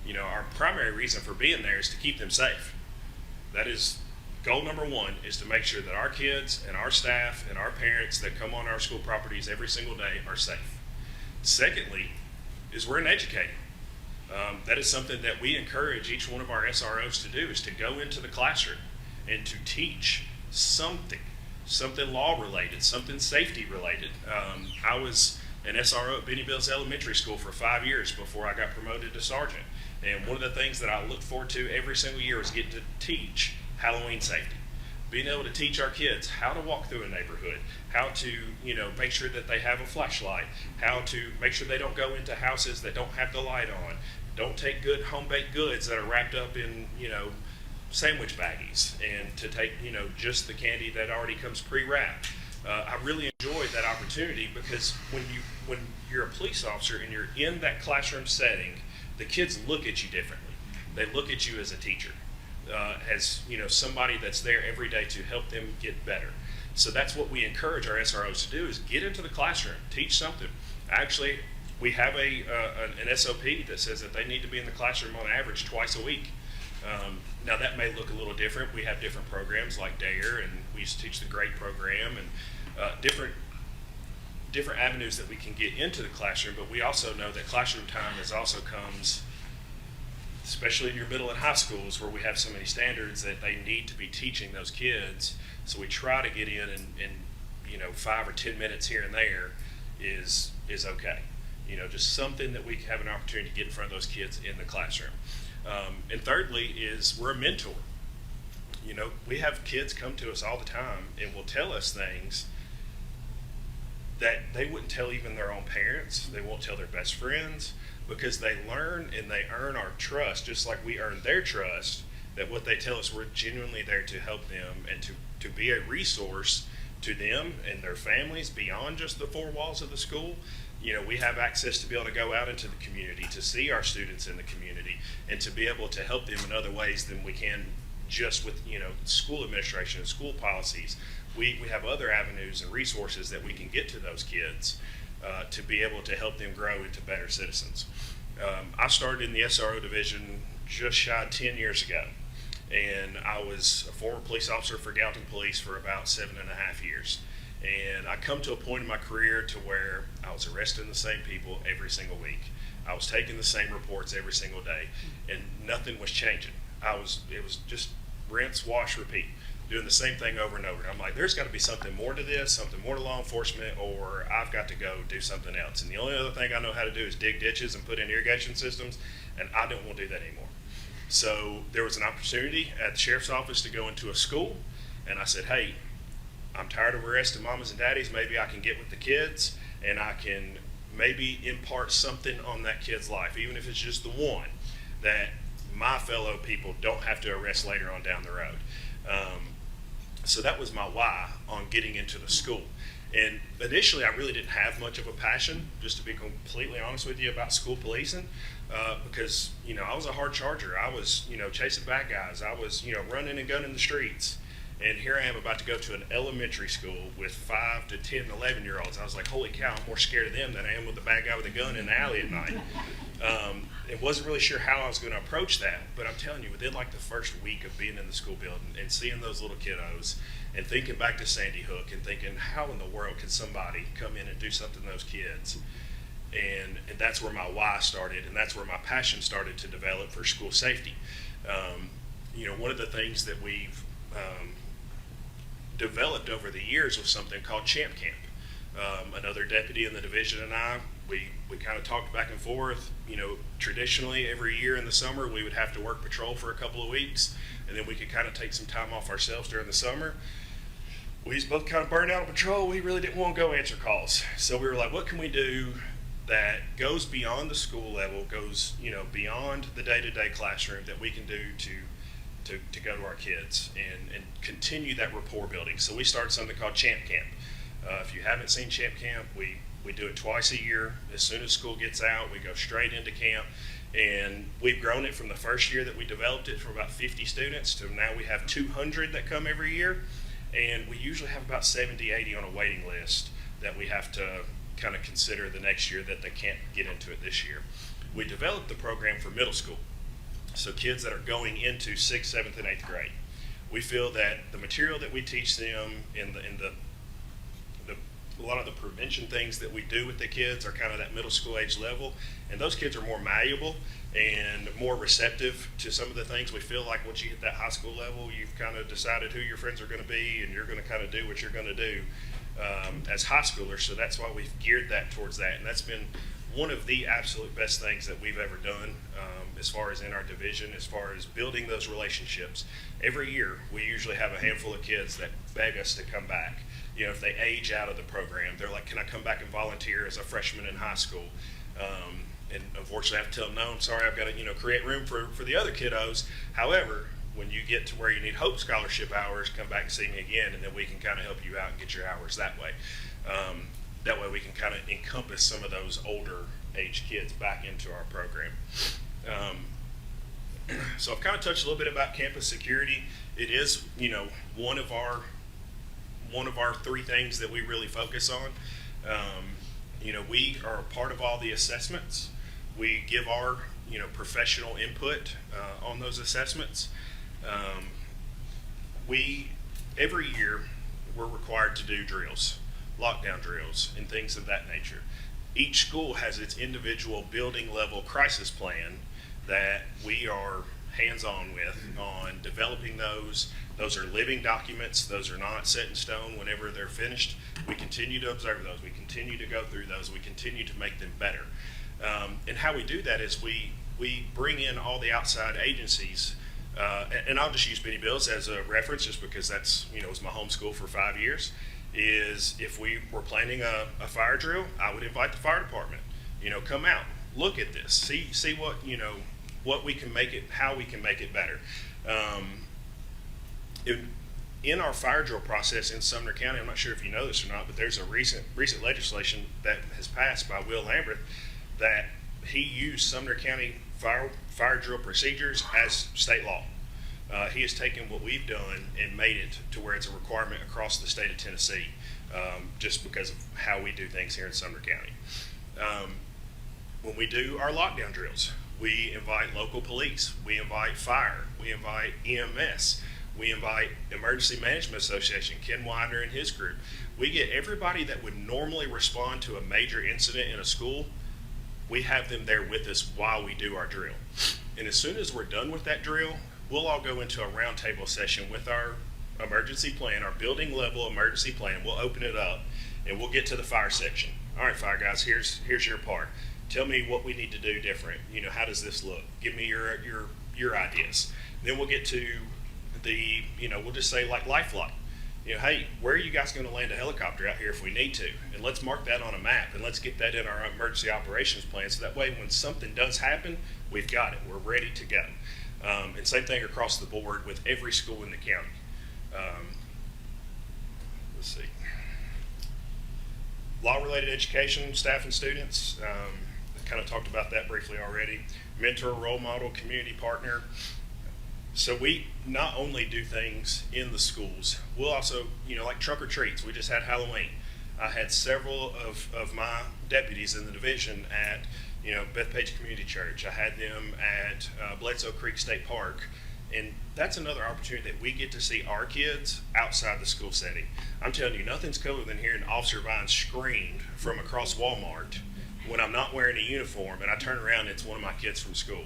You know, our primary reason for being there is to keep them safe. That is goal number one, is to make sure that our kids and our staff and our parents that come on our school properties every single day are safe. Secondly, is we're an educator. That is something that we encourage each one of our SROs to do, is to go into the classroom and to teach something law related, something safety related. I was an SRO at Benny Bills Elementary School for 5 years before I got promoted to sergeant. And one of the things that I look forward to every single year is getting to teach Halloween safety. Being able to teach our kids how to walk through a neighborhood, how to, make sure that they have a flashlight, how to make sure they don't go into houses that don't have the light on, don't take good home-baked goods that are wrapped up in, sandwich baggies, and to take, just the candy that already comes pre-wrapped. I really enjoyed that opportunity because when you're a police officer and you're in that classroom setting, the kids look at you differently. They look at you as a teacher, as somebody that's there every day to help them get better. So that's what we encourage our SROs to do, is get into the classroom, teach something. Actually, we have an SOP that says that they need to be in the classroom on average twice a week. Now that may look a little different. We have different programs like DARE, and we used to teach the GREAT program, and different avenues that we can get into the classroom. But we also know that classroom time also comes, especially in your middle and high schools, where we have so many standards that they need to be teaching those kids. So we try to get in, and 5 or 10 minutes here and there is okay. Just something that we have an opportunity to get in front of those kids in the classroom. And thirdly is we're a mentor. We have kids come to us all the time and will tell us things that they wouldn't tell even their own parents. They won't tell their best friends, because they learn and they earn our trust, just like we earn their trust, that what they tell us, we're genuinely there to help them and to be a resource to them and their families beyond just the 4 walls of the school. We have access to be able to go out into the community, to see our students in the community, and to be able to help them in other ways than we can just with, school administration and school policies. We have other avenues and resources that we can get to those kids to be able to help them grow into better citizens. I started in the SRO division just shy of 10 years ago, and I was a former police officer for Gallatin Police for about 7.5 years. And I come to a point in my career to where I was arresting the same people every single week. I was taking the same reports every single day, and nothing was changing. It was just rinse, wash, repeat, doing the same thing over and over. And I'm like, there's got to be something more to this, something more to law enforcement, or I've got to go do something else. And the only other thing I know how to do is dig ditches and put in irrigation systems, and I don't want to do that anymore. So there was an opportunity at the sheriff's office to go into a school, and I said, hey, I'm tired of arresting mamas and daddies. Maybe I can get with the kids and I can maybe impart something on that kid's life, even if it's just the one, that my fellow people don't have to arrest later on down the road. So that was my why on getting into the school. And initially, I really didn't have much of a passion, just to be completely honest with you, about school policing, because, I was a hard charger. I was, chasing bad guys. I was, running and gunning the streets. And here I am about to go to an elementary school with 5 to 10, 11-year-olds. I was like, holy cow, I'm more scared of them than I am with the bad guy with a gun in the alley at night. I wasn't really sure how I was going to approach that, but I'm telling you, within like the first week of being in the school building and seeing those little kiddos and thinking back to Sandy Hook and thinking, how in the world can somebody come in and do something to those kids? And that's where my why started, and that's where my passion started to develop for school safety. One of the things that we've developed over the years was something called Champ Camp. Another deputy in the division and I, we kind of talked back and forth. Traditionally every year in the summer we would have to work patrol for a couple of weeks, and then we could kind of take some time off ourselves during the summer. We was both kind of burned out on patrol. We really didn't want to go answer calls. So we were like, what can we do that goes beyond the school level, goes, beyond the day-to-day classroom that we can do to go to our kids and continue that rapport building. So we started something called Champ Camp. If you haven't seen Champ Camp, we do it twice a year. As soon as school gets out, we go straight into camp. And we've grown it from the first year that we developed it from about 50 students to now we have 200 that come every year. And we usually have about 70, 80 on a waiting list that we have to kind of consider the next year that they can't get into it this year. We developed the program for middle school. So kids that are going into 6th, 7th, and 8th grade. We feel that the material that we teach them in a lot of the prevention things that we do with the kids are kind of that middle school age level, and those kids are more malleable and more receptive to some of the things. We feel like once you hit that high school level, you've kind of decided who your friends are going to be, and you're going to kind of do what you're going to do as high schoolers. So that's why we've geared that towards that, and that's been one of the absolute best things that we've ever done as far as in our division, as far as building those relationships. Every year, we usually have a handful of kids that beg us to come back. If they age out of the program, they're like, can I come back and volunteer as a freshman in high school? And unfortunately, I have to tell them, no, I'm sorry, I've got to, create room for the other kiddos. However, when you get to where you need Hope Scholarship hours, come back and see me again, and then we can kind of help you out and get your hours that way. That way we can kind of encompass some of those older age kids back into our program. So I've kind of touched a little bit about campus security. It is, one of our three things that we really focus on. We are a part of all the assessments. We give our, professional input on those assessments. Every year, we're required to do drills, lockdown drills, and things of that nature. Each school has its individual building level crisis plan that we are hands-on with on developing those. Those are living documents. Those are not set in stone whenever they're finished. We continue to observe those. We continue to go through those. We continue to make them better. And how we do that is we bring in all the outside agencies. And I'll just use Benny Bills as a reference just because that's, it was my home school for 5 years. Is if we were planning a fire drill, I would invite the fire department. Come out, look at this, see what, what we can make it, how we can make it better. In our fire drill process in Sumner County, I'm not sure if you know this or not, but there's a recent legislation that has passed by Will Lambert that he used Sumner County fire drill procedures as state law. He has taken what we've done and made it to where it's a requirement across the state of Tennessee, just because of how we do things here in Sumner County. When we do our lockdown drills, we invite local police, we invite fire, we invite EMS, we invite Emergency Management Association, Ken Widener and his group. We get everybody that would normally respond to a major incident in a school. We have them there with us while we do our drill. And as soon as we're done with that drill, we'll all go into a roundtable session with our emergency plan, our building level emergency plan. We'll open it up and we'll get to the fire section. All right, fire guys, here's your part. Tell me what we need to do different. How does this look? Give me your ideas. Then we'll get to the, we'll just say like Lifeline. Hey, where are you guys going to land a helicopter out here if we need to? And let's mark that on a map and let's get that in our emergency operations plan so that way when something does happen, we've got it. We're ready to go. And same thing across the board with every school in the county. Let's see. Law-related education, staff and students. I kind of talked about that briefly already. Mentor, role model, community partner. So we not only do things in the schools, we'll also, like trunk or treats. We just had Halloween. I had several of my deputies in the division at, Bethpage Community Church. I had them at Bledsoe Creek State Park. And that's another opportunity that we get to see our kids outside the school setting. I'm telling you, nothing's cooler than hearing Officer Vine screamed from across Walmart when I'm not wearing a uniform and I turn around and it's one of my kids from school.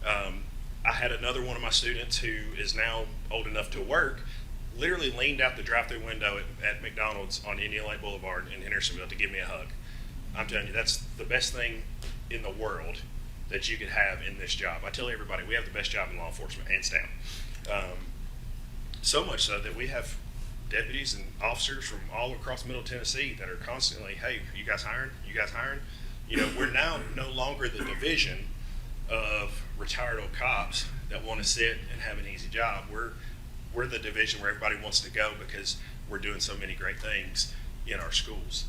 I had another one of my students who is now old enough to work, literally leaned out the drive-through window at McDonald's on Indian Lake Boulevard in Hendersonville to give me a hug. I'm telling you, that's the best thing in the world that you could have in this job. I tell everybody, we have the best job in law enforcement, hands down. So much so that we have deputies and officers from all across Middle Tennessee that are constantly, hey, you guys hiring? You guys hiring? You know, we're now no longer the division of retired old cops that want to sit and have an easy job. We're the division where everybody wants to go because we're doing so many great things in our schools.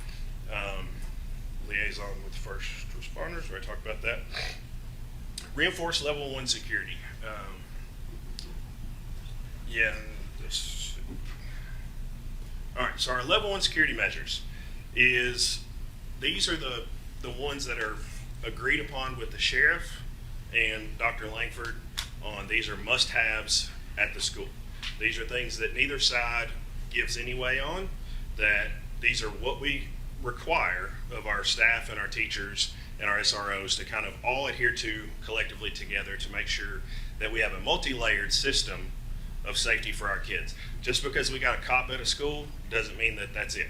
Liaison with first responders, where I talked about that. Reinforce level 1 security. Yeah. All right, so our level 1 security measures is, these are the ones that are agreed upon with the sheriff and Dr. Langford on. These are must-haves at the school. These are things that neither side gives any way on, that these are what we require of our staff and our teachers and our SROs to kind of all adhere to collectively together to make sure that we have a multi-layered system of safety for our kids. Just because we got a cop at a school doesn't mean that that's it.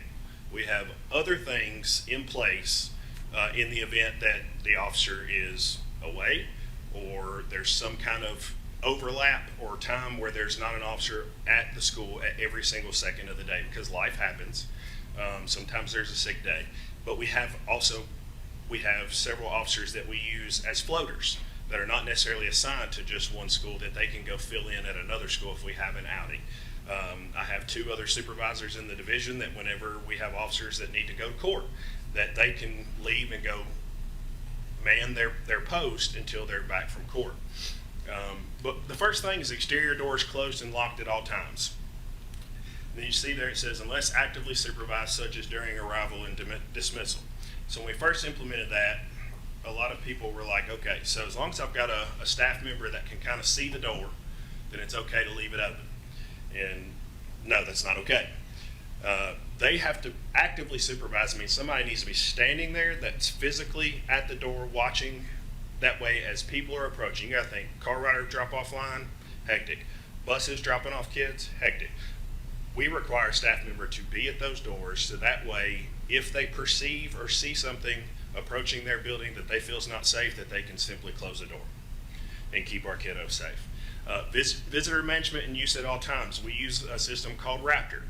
We have other things in place in the event that the officer is away, or there's some kind of overlap or time where there's not an officer at the school at every single second of the day, because life happens. Sometimes there's a sick day, but we have several officers that we use as floaters that are not necessarily assigned to just one school, that they can go fill in at another school if we have an outing. I have 2 other supervisors in the division that whenever we have officers that need to go to court, that they can leave and go man their post until they're back from court. But the first thing is exterior doors closed and locked at all times. Then you see there it says, unless actively supervised, such as during arrival and dismissal. So when we first implemented that, a lot of people were like, okay, so as long as I've got a staff member that can kind of see the door, then it's okay to leave it open. And no, that's not okay. They have to actively supervise. I mean, somebody needs to be standing there that's physically at the door watching. That way, as people are approaching, you gotta think, car rider drop-off line, hectic. Buses dropping off kids, hectic. We require a staff member to be at those doors, so that way, if they perceive or see something approaching their building that they feel is not safe, that they can simply close the door and keep our kiddos safe. Visitor management and use at all times. We use a system called Raptor.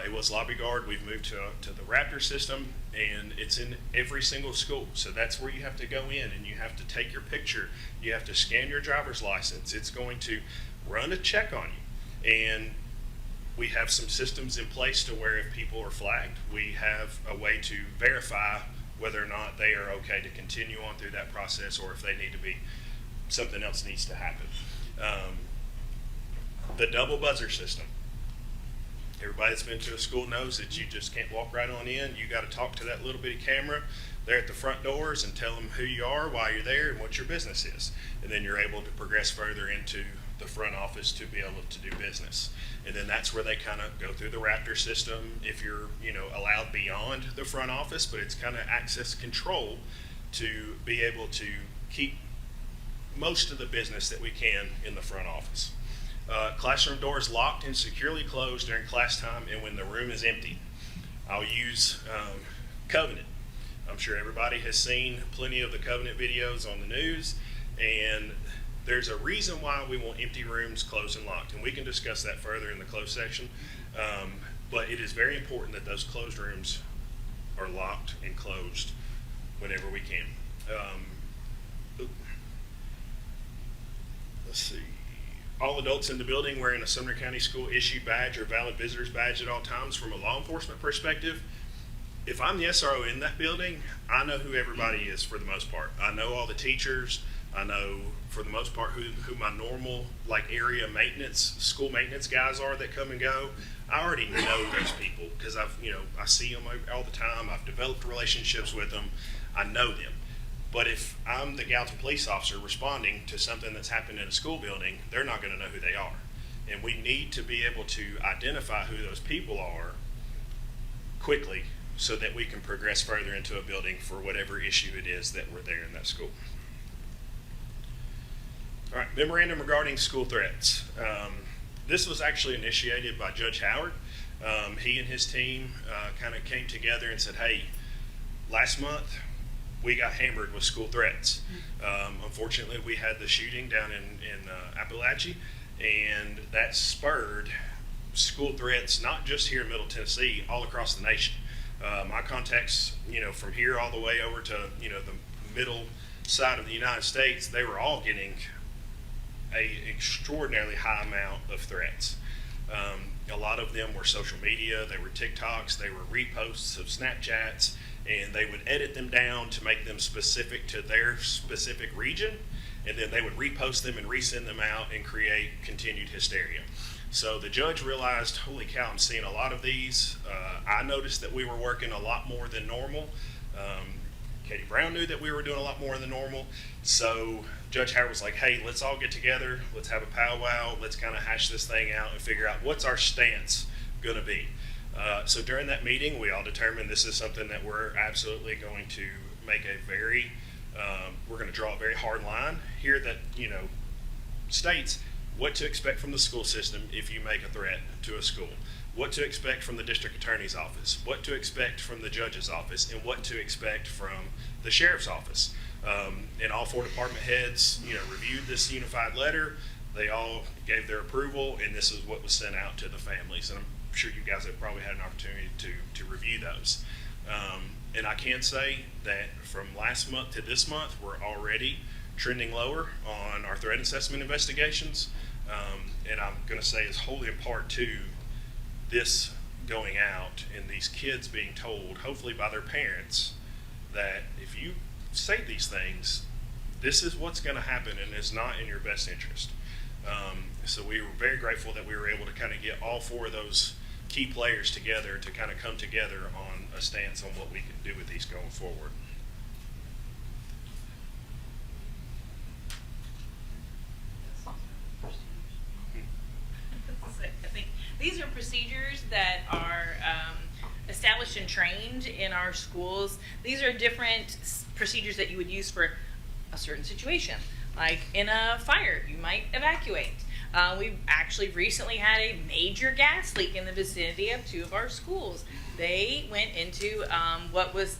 It was Lobby Guard. We've moved to the Raptor system, and it's in every single school. So that's where you have to go in and you have to take your picture. You have to scan your driver's license. It's going to run a check on you. And we have some systems in place to where if people are flagged, we have a way to verify whether or not they are okay to continue on through that process, or if they need to be, something else needs to happen. The double buzzer system. Everybody that's been to a school knows that you just can't walk right on in. You got to talk to that little bitty camera there at the front doors and tell them who you are, why you're there, and what your business is. And then you're able to progress further into the front office to be able to do business. And then that's where they kind of go through the Raptor system if you're, allowed beyond the front office, but it's kind of access control to be able to keep most of the business that we can in the front office. Classroom doors locked and securely closed during class time and when the room is empty. I'll use Covenant. I'm sure everybody has seen plenty of the Covenant videos on the news, and there's a reason why we want empty rooms closed and locked, and we can discuss that further in the closed section. But it is very important that those closed rooms are locked and closed whenever we can. Let's see. All adults in the building wearing a Sumner County School issued badge or valid visitor's badge at all times. From a law enforcement perspective, if I'm the SRO in that building, I know who everybody is for the most part. I know all the teachers. I know for the most part who my normal area maintenance, school maintenance guys are that come and go. I already know those people because I see them all the time. I've developed relationships with them. I know them. But if I'm the Gallatin police officer responding to something that's happened in a school building, they're not going to know who they are. And we need to be able to identify who those people are quickly so that we can progress further into a building for whatever issue it is that we're there in that school. All right, memorandum regarding school threats. This was actually initiated by Judge Howard. He and his team kind of came together and said, hey, last month we got hammered with school threats. Unfortunately, we had the shooting down in Appalachia, and that spurred school threats, not just here in Middle Tennessee, all across the nation. My contacts, from here all the way over to, the middle side of the United States, they were all getting a extraordinarily high amount of threats. A lot of them were social media, they were TikToks, they were reposts of Snapchats, and they would edit them down to make them specific to their specific region, and then they would repost them and resend them out and create continued hysteria. So the judge realized, holy cow, I'm seeing a lot of these. I noticed that we were working a lot more than normal. Katie Brown knew that we were doing a lot more than normal. So Judge Howard was like, hey, let's all get together. Let's have a powwow. Let's kind of hash this thing out and figure out what's our stance going to be. So during that meeting, we all determined this is something that we're absolutely going to make we're going to draw a very hard line here that, states what to expect from the school system if you make a threat to a school, what to expect from the district attorney's office, what to expect from the judge's office, and what to expect from the sheriff's office. And all 4 department heads, reviewed this unified letter. They all gave their approval, and this is what was sent out to the families. And I'm sure you guys have probably had an opportunity to review those. And I can say that from last month to this month, we're already trending lower on our threat assessment investigations. And I'm going to say it's wholly in part to this going out and these kids being told, hopefully by their parents, that if you say these things, this is what's going to happen and it's not in your best interest. So we were very grateful that we were able to kind of get all 4 of those key players together to kind of come together on a stance on what we can do with these going forward. I think these are procedures that are established and trained in our schools. These are different procedures that you would use for a certain situation. Like in a fire, you might evacuate. We've actually recently had a major gas leak in the vicinity of 2 of our schools. They went into what was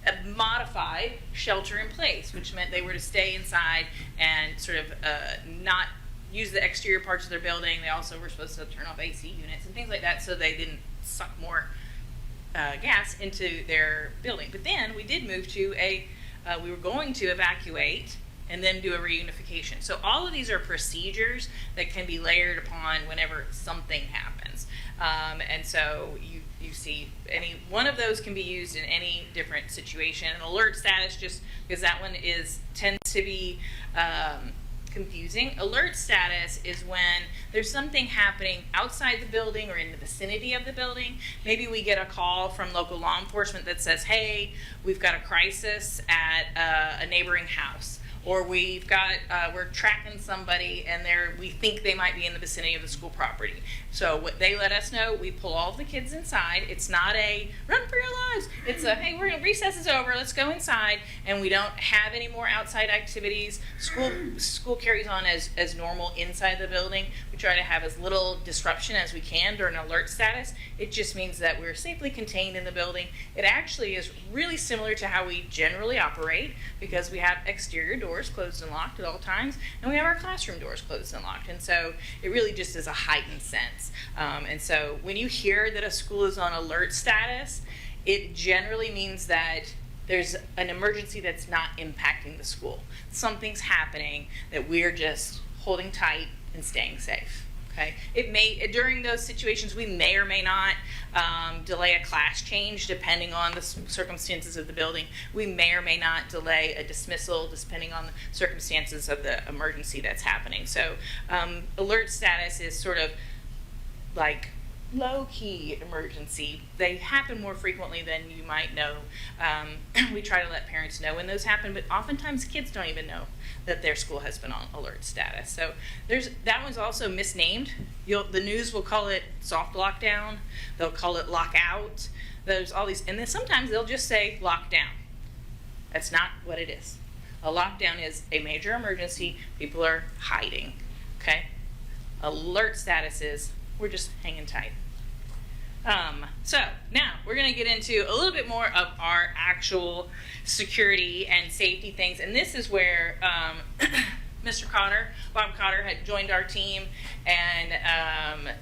a modified shelter in place, which meant they were to stay inside and sort of not use the exterior parts of their building. They also were supposed to turn off AC units and things like that so they didn't suck more gas into their building. But then we did move to we were going to evacuate and then do a reunification. So all of these are procedures that can be layered upon whenever something happens. And so you see any one of those can be used in any different situation. An alert status, just because that one tends to be confusing. Alert status is when there's something happening outside the building or in the vicinity of the building. Maybe we get a call from local law enforcement that says, hey, we've got a crisis at a neighboring house. Or we're tracking somebody and we think they might be in the vicinity of the school property. So what they let us know, we pull all of the kids inside. It's not a run for your lives. It's a, hey, recess is over, let's go inside. And we don't have any more outside activities. School carries on as normal inside the building. We try to have as little disruption as we can during alert status. It just means that we're safely contained in the building. It actually is really similar to how we generally operate because we have exterior doors closed and locked at all times, and we have our classroom doors closed and locked. And so it really just is a heightened sense. And so when you hear that a school is on alert status, it generally means that there's an emergency that's not impacting the school. Something's happening that we're just holding tight and staying safe. Okay. It may, during those situations, we may or may not delay a class change depending on the circumstances of the building. We may or may not delay a dismissal depending on the circumstances of the emergency that's happening. So alert status is sort of like low-key emergency. They happen more frequently than you might know. We try to let parents know when those happen, but oftentimes kids don't even know that their school has been on alert status. So that one's also misnamed. The news will call it soft lockdown. They'll call it lockout. There's all these, and then sometimes they'll just say lockdown. That's not what it is. A lockdown is a major emergency. People are hiding. Okay? Alert status is we're just hanging tight. So now we're going to get into a little bit more of our actual security and safety things, and this is where Mr. Cotter, Bob Cotter, had joined our team, and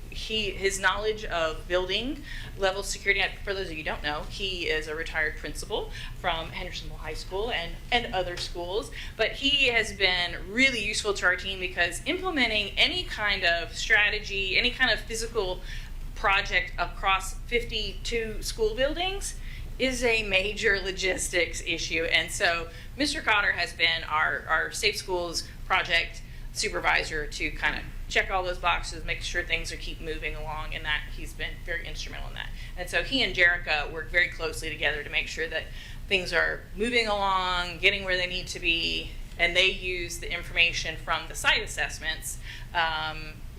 his knowledge of building level security, for those of you who don't know, he is a retired principal from Hendersonville High School and other schools, but he has been really useful to our team because implementing any kind of strategy, any kind of physical project across 52 school buildings is a major logistics issue. And so Mr. Cotter has been our Safe Schools project supervisor to kind of check all those boxes, make sure things are keep moving along, and that he's been very instrumental in that. And so he and Jerica work very closely together to make sure that things are moving along, getting where they need to be, and they use the information from the site assessments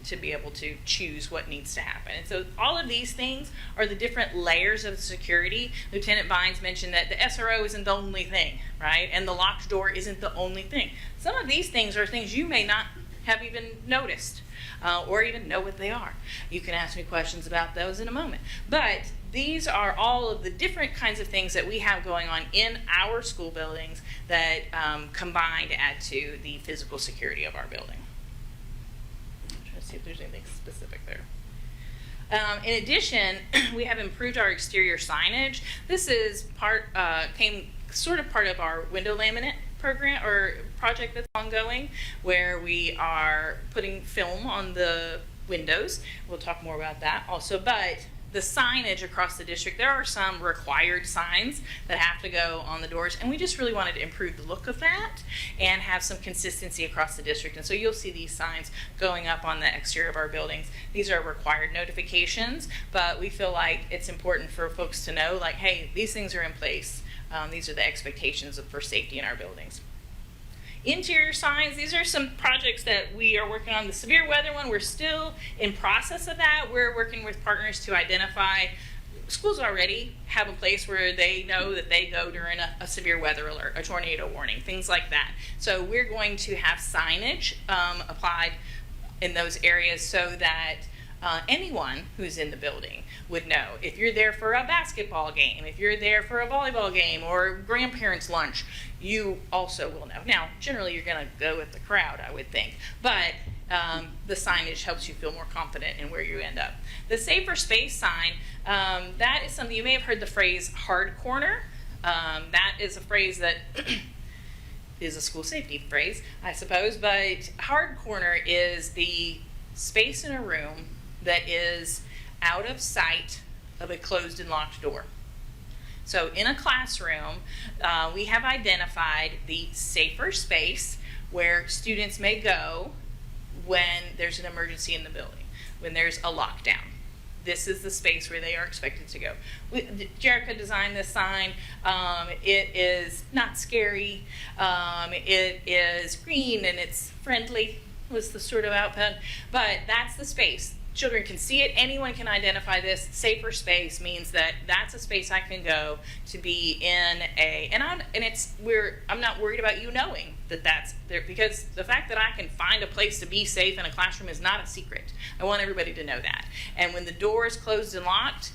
to be able to choose what needs to happen. And so all of these things are the different layers of security. Lieutenant Vines mentioned that the SRO isn't the only thing, right? And the locked door isn't the only thing. Some of these things are things you may not have even noticed or even know what they are. You can ask me questions about those in a moment. But these are all of the different kinds of things that we have going on in our school buildings that combine to add to the physical security of our building. See if there's anything specific there. In addition, we have improved our exterior signage. This is part of our window laminate program or project that's ongoing, where we are putting film on the windows. We'll talk more about that also, but the signage across the district, there are some required signs that have to go on the doors, and we just really wanted to improve the look of that and have some consistency across the district. And so you'll see these signs going up on the exterior of our buildings. These are required notifications, but we feel like it's important for folks to know, like, hey, these things are in place. These are the expectations for safety in our buildings. Interior signs, these are some projects that we are working on. The severe weather one, we're still in process of that. We're working with partners to identify, schools already have a place where they know that they go during a severe weather alert, a tornado warning, things like that. So we're going to have signage applied in those areas so that anyone who's in the building would know. If you're there for a basketball game, if you're there for a volleyball game or grandparents' lunch, you also will know. Now, generally you're going to go with the crowd, I would think, but the signage helps you feel more confident in where you end up. The safer space sign, that is something, you may have heard the phrase hard corner. That is a phrase that is a school safety phrase, I suppose, but hard corner is the space in a room that is out of sight of a closed and locked door. So in a classroom, we have identified the safer space where students may go when there's an emergency in the building, when there's a lockdown. This is the space where they are expected to go. Jerica designed this sign. It is not scary. It is green and it's friendly, was the sort of output. But that's the space. Children can see it. Anyone can identify this. Safer space means that that's a space I can go to be in I'm not worried about you knowing that that's there, because the fact that I can find a place to be safe in a classroom is not a secret. I want everybody to know that. And when the door is closed and locked,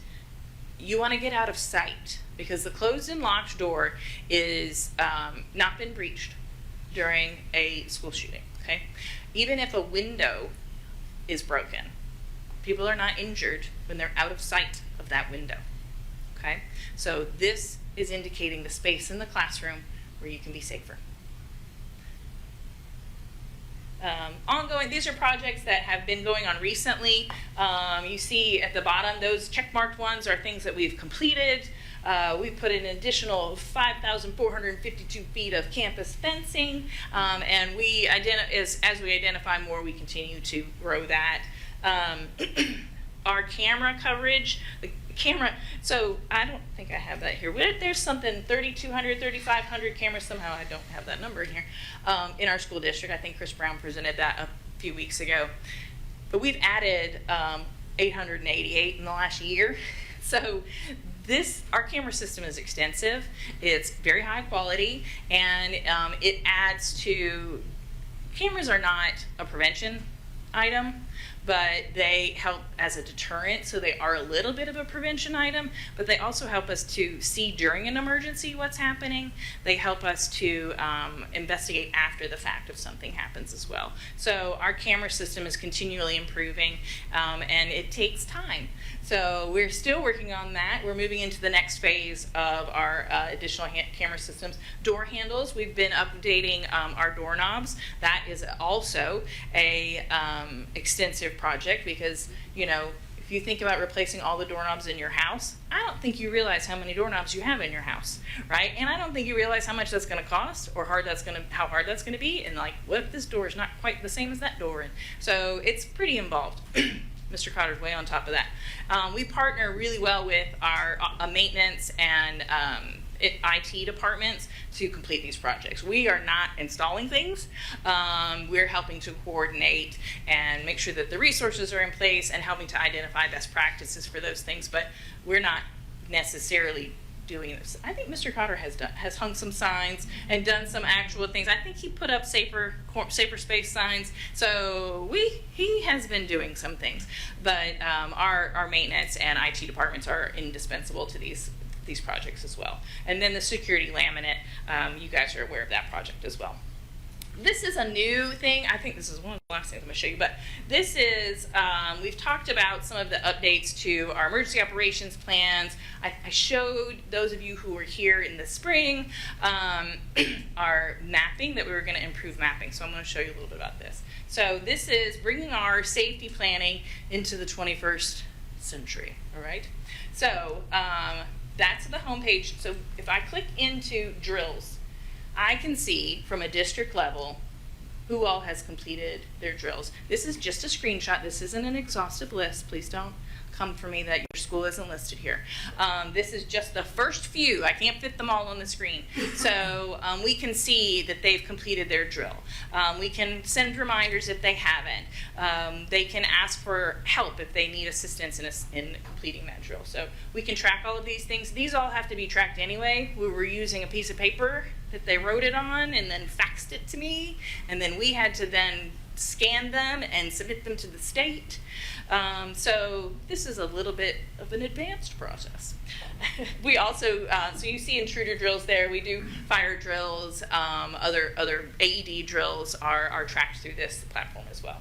you want to get out of sight, because the closed and locked door is not been breached during a school shooting. Okay, even if a window is broken, people are not injured when they're out of sight of that window, okay? So this is indicating the space in the classroom where you can be safer. Ongoing, these are projects that have been going on recently. You see at the bottom, those check-marked ones are things that we've completed. We put in an additional 5,452 feet of campus fencing, and as we identify more, we continue to grow that. Our camera coverage, so I don't think I have that here. There's something 3,200, 3,500 cameras, somehow I don't have that number in here, in our school district. I think Chris Brown presented that a few weeks ago. But we've added 888 in the last year. So our camera system is extensive, it's very high quality, and it adds to, cameras are not a prevention item, but they help as a deterrent, so they are a little bit of a prevention item, but they also help us to see during an emergency what's happening. They help us to investigate after the fact if something happens as well. So our camera system is continually improving, and it takes time. So we're still working on that. We're moving into the next phase of our additional camera systems. Door handles, we've been updating our doorknobs. That is also a extensive project because, you know, if you think about replacing all the doorknobs in your house, I don't think you realize how many doorknobs you have in your house, right? And I don't think you realize how much that's going to cost or how hard that's going to be. And like, what if this door is not quite the same as that door? And so it's pretty involved. Mr. Cotter's way on top of that. We partner really well with our maintenance and IT departments to complete these projects. We are not installing things. We're helping to coordinate and make sure that the resources are in place and helping to identify best practices for those things, but we're not necessarily doing this. I think Mr. Cotter has hung some signs and done some actual things. I think he put up safer space signs. So he has been doing some things, but our maintenance and IT departments are indispensable to these projects as well. And then the security laminate, you guys are aware of that project as well. This is a new thing. I think this is one of the last things I'm going to show you, but this is, we've talked about some of the updates to our emergency operations plans. I showed those of you who were here in the spring our mapping, that we were going to improve mapping. So I'm going to show you a little bit about this. So this is bringing our safety planning into the 21st century, all right? So that's the homepage. So if I click into drills, I can see from a district level who all has completed their drills. This is just a screenshot. This isn't an exhaustive list. Please don't come for me that your school isn't listed here. This is just the first few. I can't fit them all on the screen. So we can see that they've completed their drill. We can send reminders if they haven't. They can ask for help if they need assistance in completing that drill. So we can track all of these things. These all have to be tracked anyway. We were using a piece of paper that they wrote it on and then faxed it to me, and then we had to then scan them and submit them to the state. So this is a little bit of an advanced process. We also, so you see intruder drills there. We do fire drills, other AED drills are tracked through this platform as well.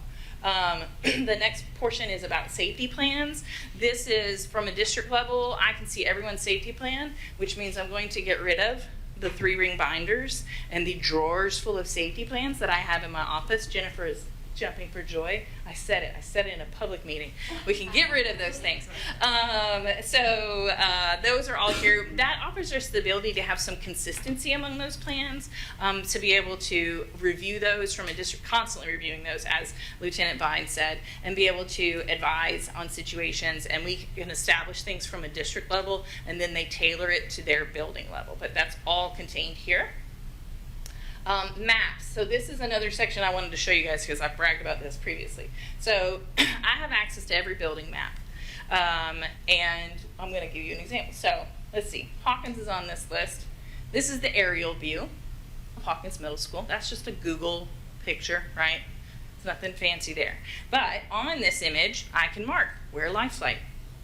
The next portion is about safety plans. This is from a district level. I can see everyone's safety plan, which means I'm going to get rid of the 3-ring binders and the drawers full of safety plans that I have in my office. Jennifer is jumping for joy. I said it in a public meeting. We can get rid of those things. Those are all here. That offers us the ability to have some consistency among those plans, to be able to review those from a district, constantly reviewing those, as Lieutenant Vine said, and be able to advise on situations, and we can establish things from a district level, and then they tailor it to their building level. But that's all contained here. Maps. So this is another section I wanted to show you guys because I've bragged about this previously. So I have access to every building map. And I'm going to give you an example. So let's see. Hawkins is on this list. This is the aerial view of Hawkins Middle School. That's just a Google picture, right? There's nothing fancy there. But on this image, I can mark where LifeSite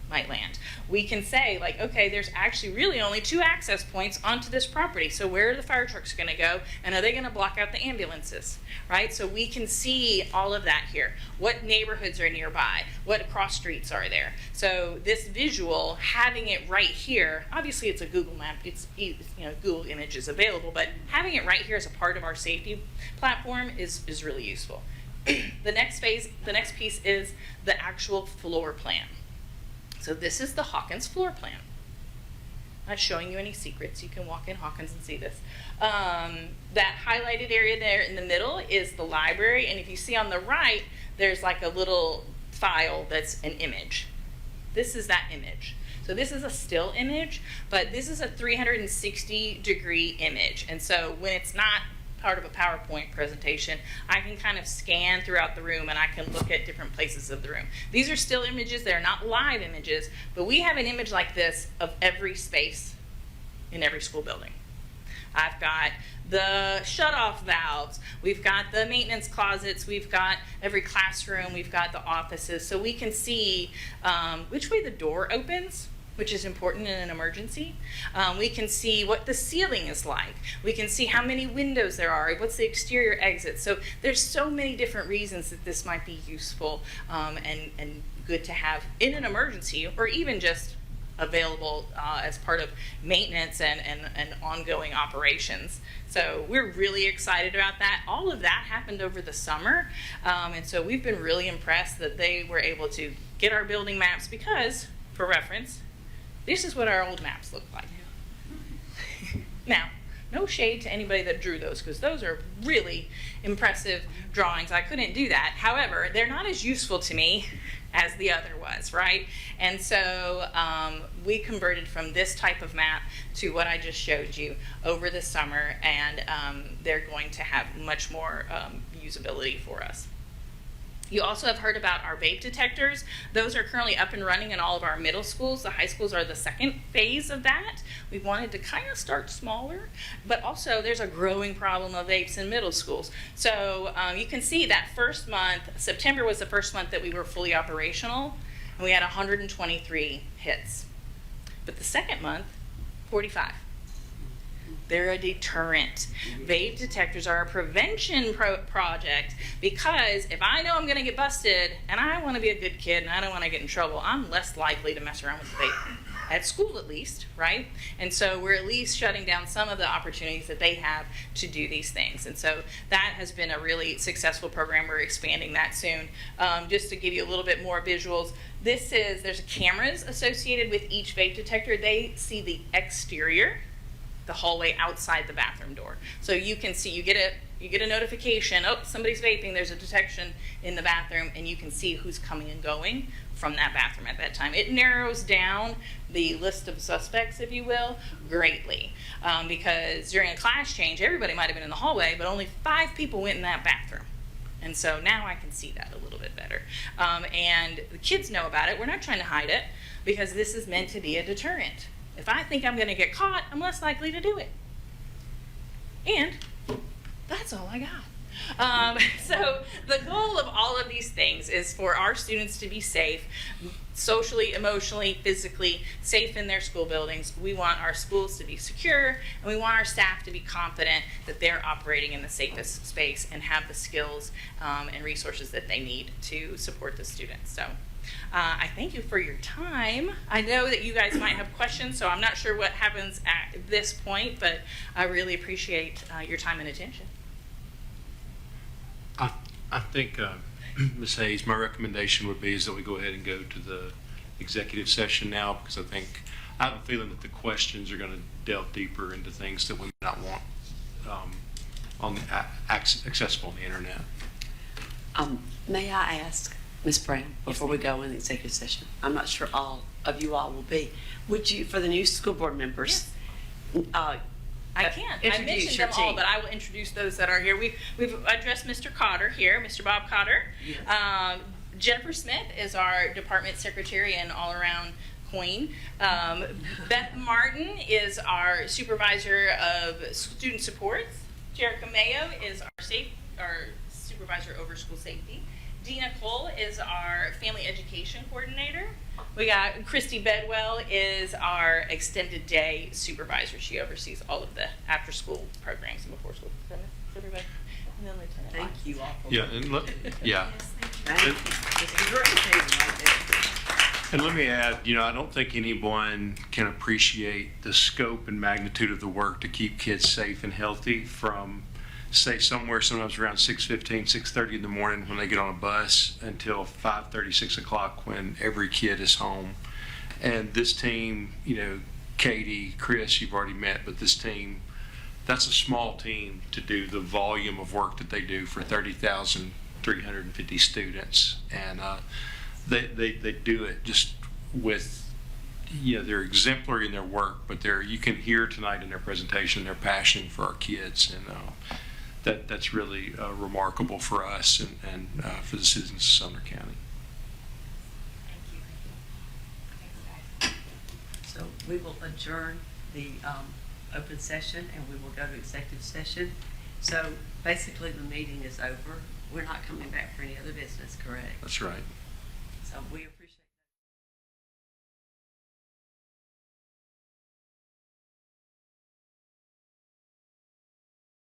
might land. We can say, like, okay, there's actually really only 2 access points onto this property. So where are the fire trucks going to go? And are they going to block out the ambulances? Right? So we can see all of that here. What neighborhoods are nearby? What cross streets are there? So this visual, having it right here, obviously it's a Google map. It's Google Images available, but having it right here as a part of our safety platform is really useful. The next piece is the actual floor plan. So this is the Hawkins floor plan. I'm not showing you any secrets. You can walk in Hawkins and see this. That highlighted area there in the middle is the library, and if you see on the right, there's like a little file that's an image. This is that image. So this is a still image, but this is a 360-degree image, and so when it's not part of a PowerPoint presentation, I can kind of scan throughout the room and I can look at different places of the room. These are still images, they're not live images, but we have an image like this of every space in every school building. I've got the shut-off valves, we've got the maintenance closets, we've got every classroom, we've got the offices, so we can see which way the door opens, which is important in an emergency. We can see what the ceiling is like. We can see how many windows there are, what's the exterior exit. So there's so many different reasons that this might be useful and good to have in an emergency, or even just available as part of maintenance and ongoing operations. So we're really excited about that. All of that happened over the summer, and so we've been really impressed that they were able to get our building maps because, for reference, this is what our old maps look like. Now, no shade to anybody that drew those, because those are really impressive drawings. I couldn't do that. However, they're not as useful to me as the other was, right? And so we converted from this type of map to what I just showed you over the summer, and they're going to have much more usability for us. You also have heard about our vape detectors. Those are currently up and running in all of our middle schools. The high schools are the second phase of that. We wanted to kind of start smaller, but also there's a growing problem of vapes in middle schools. So you can see that first month, September was the first month that we were fully operational, and we had 123 hits. But the second month, 45. They're a deterrent. Vape detectors are a prevention project, because if I know I'm going to get busted and I want to be a good kid and I don't want to get in trouble, I'm less likely to mess around with vape. At school, at least, right? And so we're at least shutting down some of the opportunities that they have to do these things. And so that has been a really successful program. We're expanding that soon. Just to give you a little bit more visuals, there's cameras associated with each vape detector. They see the exterior, the hallway outside the bathroom door. So you can see, you get a notification, oh, somebody's vaping, there's a detection in the bathroom, and you can see who's coming and going from that bathroom at that time. It narrows down the list of suspects, if you will, greatly. Because during a class change, everybody might have been in the hallway, but only 5 people went in that bathroom. And so now I can see that a little bit better. And the kids know about it. We're not trying to hide it, because this is meant to be a deterrent. If I think I'm going to get caught, I'm less likely to do it. And that's all I got. So the goal of all of these things is for our students to be safe, socially, emotionally, physically, safe in their school buildings. We want our schools to be secure, and we want our staff to be confident that they're operating in the safest space and have the skills and resources that they need to support the students. So I thank you for your time. I know that you guys might have questions, so I'm not sure what happens at this point, but I really appreciate your time and attention. I think, Ms. Hayes, my recommendation would be is that we go ahead and go to the executive session now, because I have a feeling that the questions are going to delve deeper into things that we may not want accessible on the internet. May I ask, Ms. Brown, before we go in the executive session, I'm not sure all of you all will be, would you, for the new school board members, I can't. I introduce mentioned your them all, team. but I will introduce those that are here. We've addressed Mr. Cotter here, Mr. Bob Cotter. Yes. Jennifer Smith is our department secretary and all-around queen. Beth Martin is our supervisor of student supports. Jerica Mayo is our supervisor over school safety. Dina Cole is our family education coordinator. We got Christy Bedwell is our extended day supervisor. She oversees all of the after school programs and before school. Is that everybody? And then Lieutenant Thank Lyon. you all for Yeah, yeah. Thank you. It's a great team right there. And let me add, I don't think anyone can appreciate the scope and magnitude of the work to keep kids safe and healthy from, say, sometimes around 6:15, 6:30 in the morning when they get on a bus until 5:30, 6 o'clock when every kid is home. And this team, Katie, Chris, you've already met, but this team, that's a small team to do the volume of work that they do for 30,350 students. And they do it just with, they're exemplary in their work, but you can hear tonight in their presentation their passion for our kids. And that's really remarkable for us and for the citizens of Sumner County. Thank you. Thanks, guys. So we will adjourn the open session and we will go to executive session. So basically, the meeting is over. We're not coming back for any other business, correct? That's right. So we are.